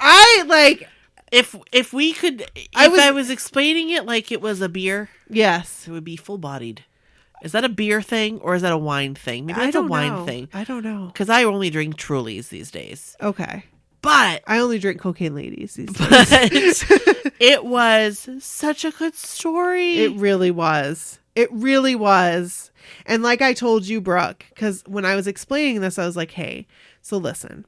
If we could... I was explaining it like it was a beer... Yes. It would be full-bodied. Is that a beer thing or is that a wine thing? Maybe it's a wine thing. I don't know. Because I only drink Trulies these days. Okay. But... I only drink Cocaine Ladies these days. It was such a good story. It really was. It really was. And like I told you, Brooke, because when I was explaining this, I was like, hey, so listen.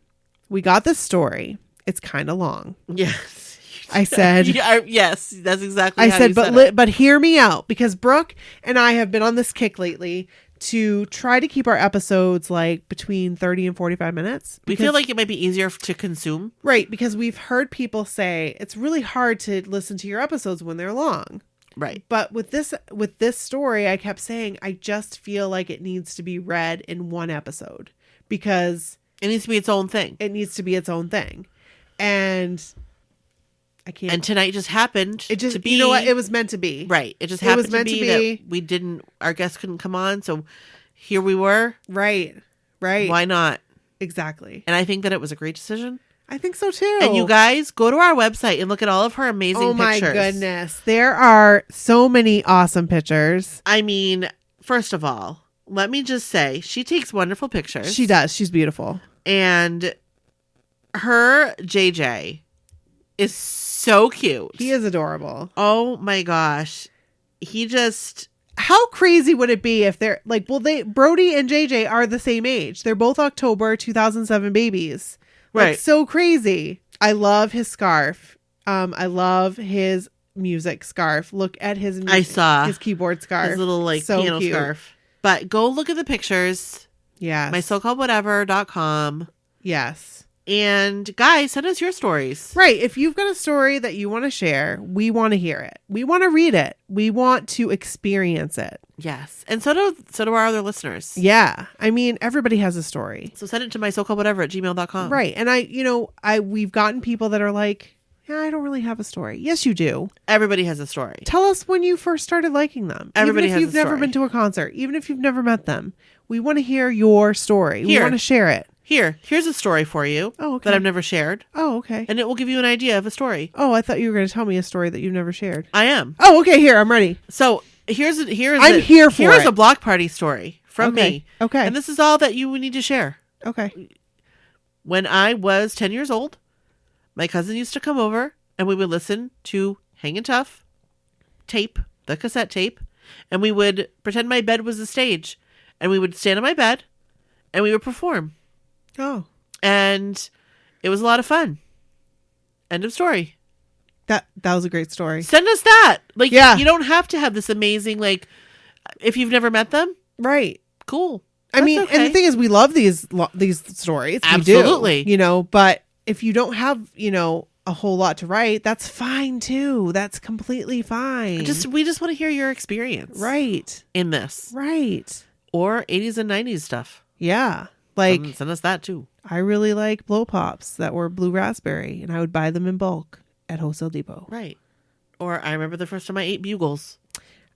We got this story. It's kind of long. Yes. I said. Yes, that's exactly how you said it. But hear me out, because Brooke and I have been on this kick lately to try to keep our episodes like between 30 and 45 minutes. We feel like it might be easier to consume. Right, because we've heard people say it's really hard to listen to your episodes when they're long. Right. But with this story, I kept saying, I just feel like it needs to be read in one episode because it needs to be its own thing. It needs to be its own thing. And I can't. And tonight just happened to be. You know what? It was meant to be. Right. It just happened to be that we didn't, our guests couldn't come on. So here we were. Right. Right. Why not? Exactly. And I think that it was a great decision. I think so too. And you guys go to our website and look at all of her amazing pictures. Oh my goodness. There are so many awesome pictures. I mean, first of all, let me just say, she takes wonderful pictures. She does. She's beautiful. And her JJ is so cute. He is adorable. Oh my gosh. He just... How crazy would it be if they're like, well, Brody and JJ are the same age. They're both October 2007 babies. Like, right. So crazy. I love his scarf. I love his music scarf. Look at his music, I saw his keyboard scarf. His little like so piano cute. Scarf. But go look at the pictures. Yes. mysocalledwhatever.com. Yes. And guys, send us your stories. Right. If you've got a story that you want to share, we want to hear it. We want to read it. We want to experience it. Yes. And so do our other listeners. Yeah. I mean, everybody has a story. So send it to mysocalledwhatever@gmail.com. Right. And we've gotten people that are like, yeah, I don't really have a story. Yes, you do. Everybody has a story. Tell us when you first started liking them. Everybody even if you've never been to a concert, even if you've never met them, we want to hear your story. We want to share it. Here's a story for you that I've never shared. Oh, okay. And it will give you an idea of a story. Oh, I thought you were going to tell me a story that you've never shared. I am. Oh, okay. Here, I'm ready. So here's I'm here for Here's a block party story from me. Okay. And this is all that you would need to share. Okay. When I was 10 years old, my cousin used to come over and we would listen to Hangin' Tough tape, the cassette tape, and we would pretend my bed was the stage and we would stand on my bed and we would perform. Oh. And it was a lot of fun. End of story. That was a great story. Send us that. Like, yeah. You don't have to have this amazing, like, if you've never met them. Right. Cool. I mean, okay. And the thing is, we love these stories. Absolutely. We do, but if you don't have, a whole lot to write, that's fine too. That's completely fine. We just want to hear your experience. Right. In this. Right. Or 80s and 90s stuff. Yeah. Like, send us that too. I really like blow pops that were blue raspberry, and I would buy them in bulk at Wholesale Depot. Right. Or I remember the first time I ate Bugles.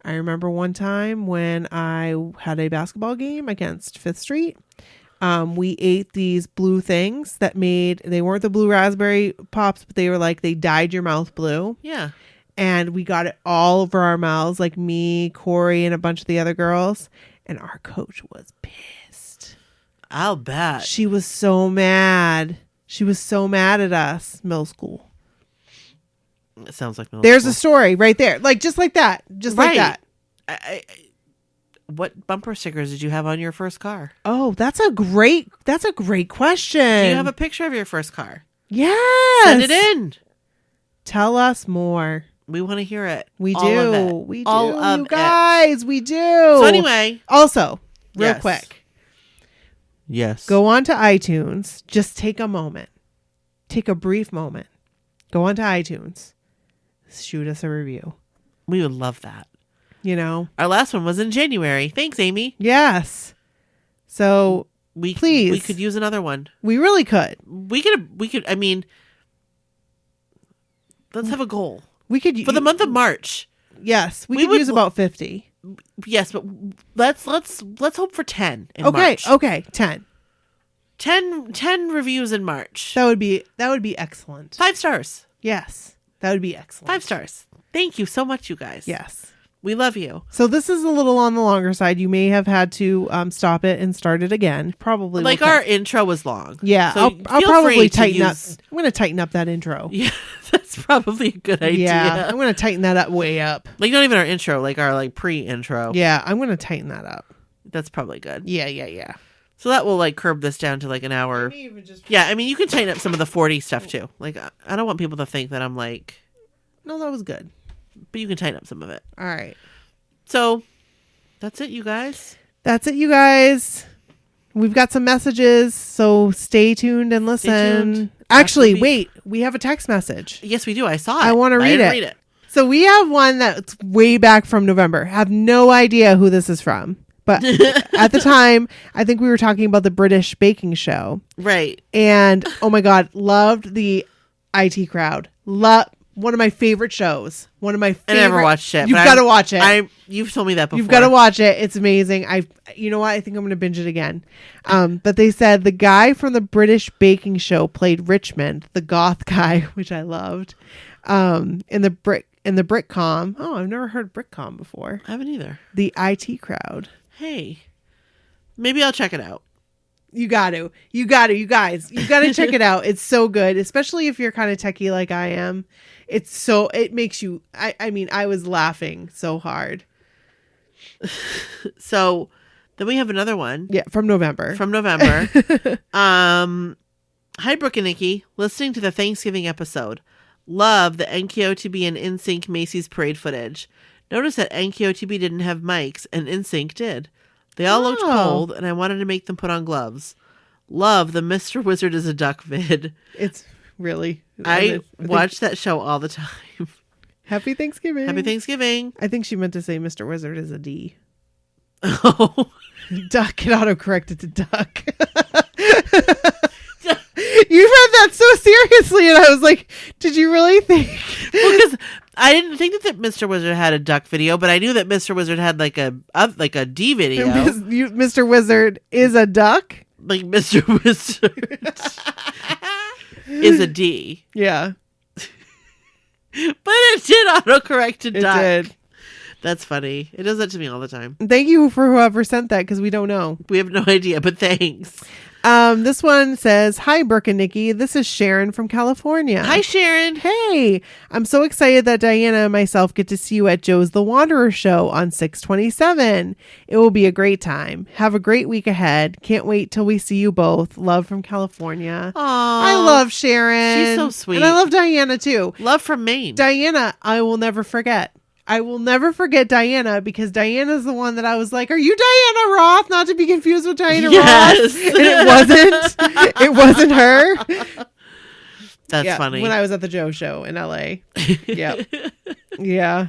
I remember one time when I had a basketball game against 5th Street. We ate these blue things that they weren't the blue raspberry pops, but they were like, they dyed your mouth blue. Yeah. And we got it all over our mouths, like me, Corey, and a bunch of the other girls. And our coach was pissed. I'll bet. She was so mad. She was so mad at us. Middle school. It sounds like middle There's school. a story right there. Like, just like that. Just like that. What bumper stickers did you have on your first car? Oh, that's a great question. Do you have a picture of your first car? Yes. Send it in. Tell us more. We want to hear it. We All do. of it. We do. All of you guys, we do. So anyway. Also, real Yes. quick. Yes. Go on to iTunes. Just take a moment. Take a brief moment. Go on to iTunes. Shoot us a review. We would love that. You know? Our last one was in January. Thanks, Amy. Yes. So please. We could use another one. We really could. We could, I mean, let's have a goal. We could For the month of March. Yes. We could would use about 50. Yes, but let's hope for 10 in Okay. March. Okay. 10. 10 reviews in March. That would be excellent. 5 stars. Yes. That would be excellent. 5 stars. Thank you so much, you guys. Yes. We love you. So this is a little on the longer side. You may have had to stop it and start it again. Probably. Like our intro was long. Yeah. So I'll feel probably free to tighten up. use- I'm going to tighten up that intro. Yeah, that's probably a good idea. Yeah. I'm going to tighten that up way up. Like not even our intro, like our like pre-intro. Yeah. I'm going to tighten that up. That's probably good. Yeah. So that will like curb this down to like an hour. Yeah, I mean you can tighten up some of the 40 stuff too. Like I don't want people to think that I'm like, No, that was good. but you can tighten up some of it. All right. So that's it, you guys. That's it, you guys. We've got some messages, so stay tuned and listen. tuned. Actually, After we- wait. We have a text message. Yes, we do. I saw it. I wanna read didn't it. Read it. So we have one that's way back from November. Have no idea who this is from. But at the time, I think we were talking about the British baking show. Right. And oh my God, loved the IT Crowd. One of my favorite shows. One of my favorite. I never watched it. You've but got to watch it. You've told me that before. You've got to watch it. It's amazing. You know what? I think I'm going to binge it again. But they said the guy from the British baking show played Richmond, the goth guy, which I loved. In the Britcom. Oh, I've never heard Britcom before. I haven't either. The IT Crowd. Hey, maybe I'll check it out. You got to, you guys, you got to check it out. It's so good, especially if you're kind of techie like I am. It makes you, I mean, I was laughing so hard. So then we have another one. Yeah. From November. Hi, Brooke and Nikki. Listening to the Thanksgiving episode. Love the NKOTB and NSYNC Macy's parade footage. Notice that NKOTB didn't have mics and NSYNC did. They all looked cold, and I wanted to make them put on gloves. Love the Mr. Wizard is a Duck vid. It's really. I watch that show all the time. Happy Thanksgiving. Happy Thanksgiving. I think she meant to say Mr. Wizard is a D. Oh. Duck. It autocorrected to duck. You read that so seriously, and I was like, did you really think? Well, because I didn't think that Mr. Wizard had a duck video, but I knew that Mr. Wizard had like a D video. Mr. Wizard is a duck? Like Mr. Wizard is a D. Yeah. But it did autocorrect to duck. It did. That's funny. It does that to me all the time. Thank you for whoever sent that, because we don't know. We have no idea, but thanks. This one says, hi, Brooke and Nikki. This is Sharon from California. Hi, Sharon. Hey, I'm so excited that Diana and myself get to see you at Joe's The Wanderer show on 6/27. It will be a great time. Have a great week ahead. Can't wait till we see you both. Love from California. Aww. I love Sharon. She's so sweet. And I love Diana too. Love from Maine. Diana, I will never forget. I will never forget Diana, because Diana's the one that I was like, are you Diana Roth? Not to be confused with Diana Yes. Ross. And it wasn't her. That's funny. When I was at the Joe show in LA. Yep. Yeah.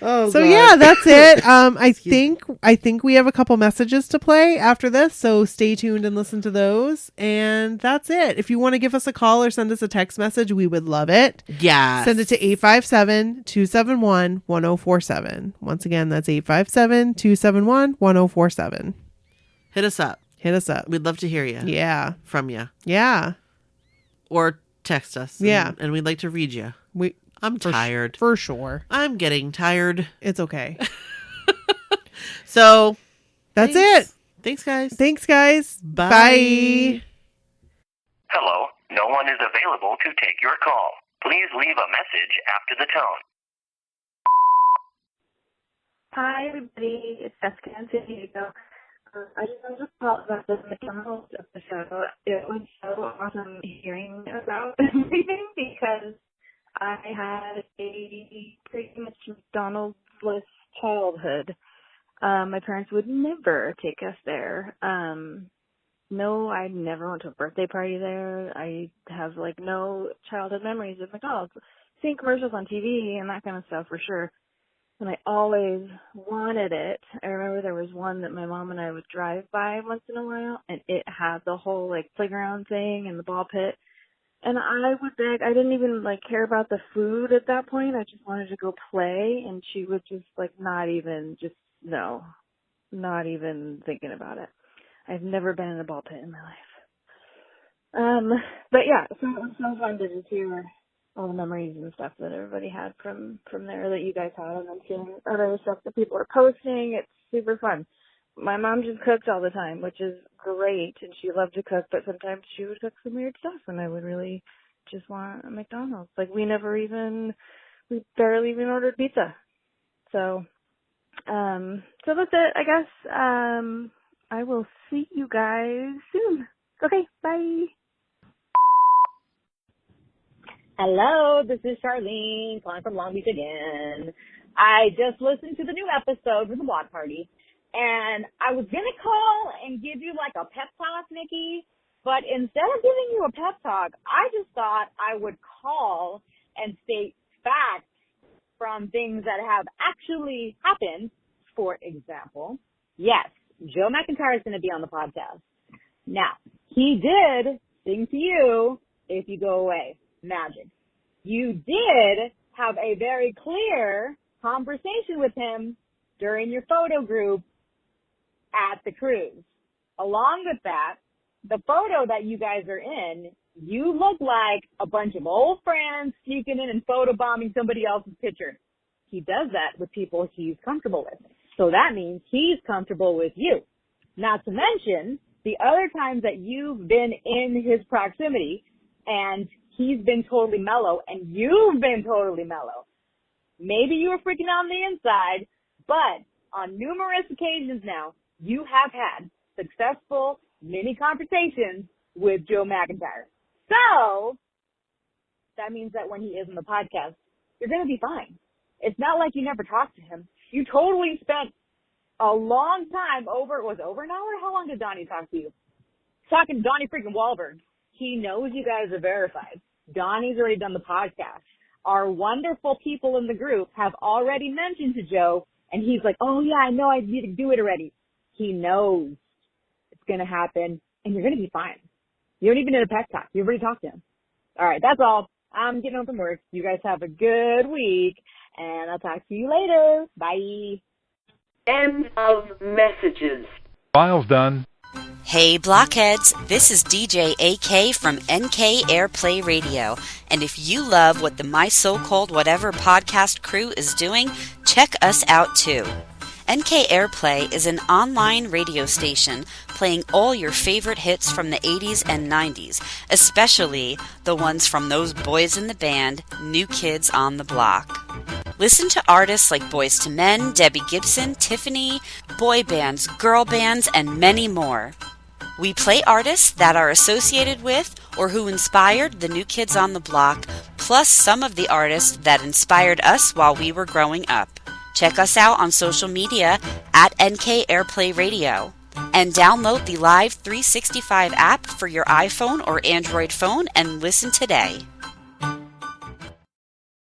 Oh, So God. yeah, that's it. I think we have a couple messages to play after this, so stay tuned and listen to those. And that's it. If you want to give us a call or send us a text message, we would love it. Yeah. Send it to 857-271-1047. Once again, that's 857-271-1047. Hit us up. Hit us up. We'd love to hear you. Yeah. From you. Yeah. Or text us. Yeah. And we'd like to read you. I'm tired. For sure. I'm getting tired. It's okay. So that's it. Thanks, guys. Thanks, guys. Bye. Bye. Hello, no one is available to take your call. Please leave a message after the tone. Hi, everybody. It's Jessica in San Diego. I just wanted to talk about the McDonald's episode. It was so awesome hearing about everything because I had a pretty much McDonald's-less childhood. My parents would never take us there. No, I never went to a birthday party there. I have, no childhood memories of McDonald's. Seeing commercials on TV and that kind of stuff for sure. And I always wanted it. I remember there was one that my mom and I would drive by once in a while, and it had the whole, playground thing and the ball pit. And I would beg, I didn't even, care about the food at that point. I just wanted to go play, and she would just, not even thinking about it. I've never been in a ball pit in my life. But yeah, so it was so fun to just hear all the memories and stuff that everybody had from there that you guys had, and then seeing other stuff that people are posting. It's super fun. My mom just cooks all the time, which is great, and she loved to cook, but sometimes she would cook some weird stuff, and I would really just want a McDonald's. We barely even ordered pizza. So that's it, I guess. I will see you guys soon. Okay, bye. Hello, this is Charlene calling from Long Beach again. I just listened to the new episode with the Block Party, and I was going to call and give you a pep talk, Nikki, but instead of giving you a pep talk, I just thought I would call and state facts from things that have actually happened. For example, yes, Joe McIntyre is going to be on the podcast. Now, he did sing to you, If You Go Away. Magic. You did have a very clear conversation with him during your photo group at the cruise. Along with that, the photo that you guys are in, you look like a bunch of old friends sneaking in and photobombing somebody else's picture. He does that with people he's comfortable with. So that means he's comfortable with you. Not to mention the other times that you've been in his proximity and he's been totally mellow and you've been totally mellow. Maybe you were freaking out on the inside, but on numerous occasions now, you have had successful mini conversations with Joe McIntyre. So that means that when he is on the podcast, you're going to be fine. It's not like you never talked to him. You totally spent a long time over an hour? How long did Donnie talk to you? Talking to Donnie freaking Wahlberg. He knows you guys are verified. Donnie's already done the podcast. Our wonderful people in the group have already mentioned to Joe, and he's like, oh yeah, I know I need to do it already. He knows it's going to happen, and you're going to be fine. You don't even need a pep talk. You already talked to him. All right, that's all. I'm getting home from work. You guys have a good week, and I'll talk to you later. Bye. End of messages. File's done. Hey blockheads, this is DJ AK from NK Airplay Radio, and if you love what the My So-Called Whatever podcast crew is doing, check us out too. NK Airplay is an online radio station playing all your favorite hits from the 80s and 90s, especially the ones from those boys in the band, New Kids on the Block. Listen to artists like Boyz II Men, Debbie Gibson, Tiffany, boy bands, girl bands, and many more. We play artists that are associated with or who inspired the New Kids on the Block, plus some of the artists that inspired us while we were growing up. Check us out on social media at NK Airplay Radio. And download the Live 365 app for your iPhone or Android phone and listen today.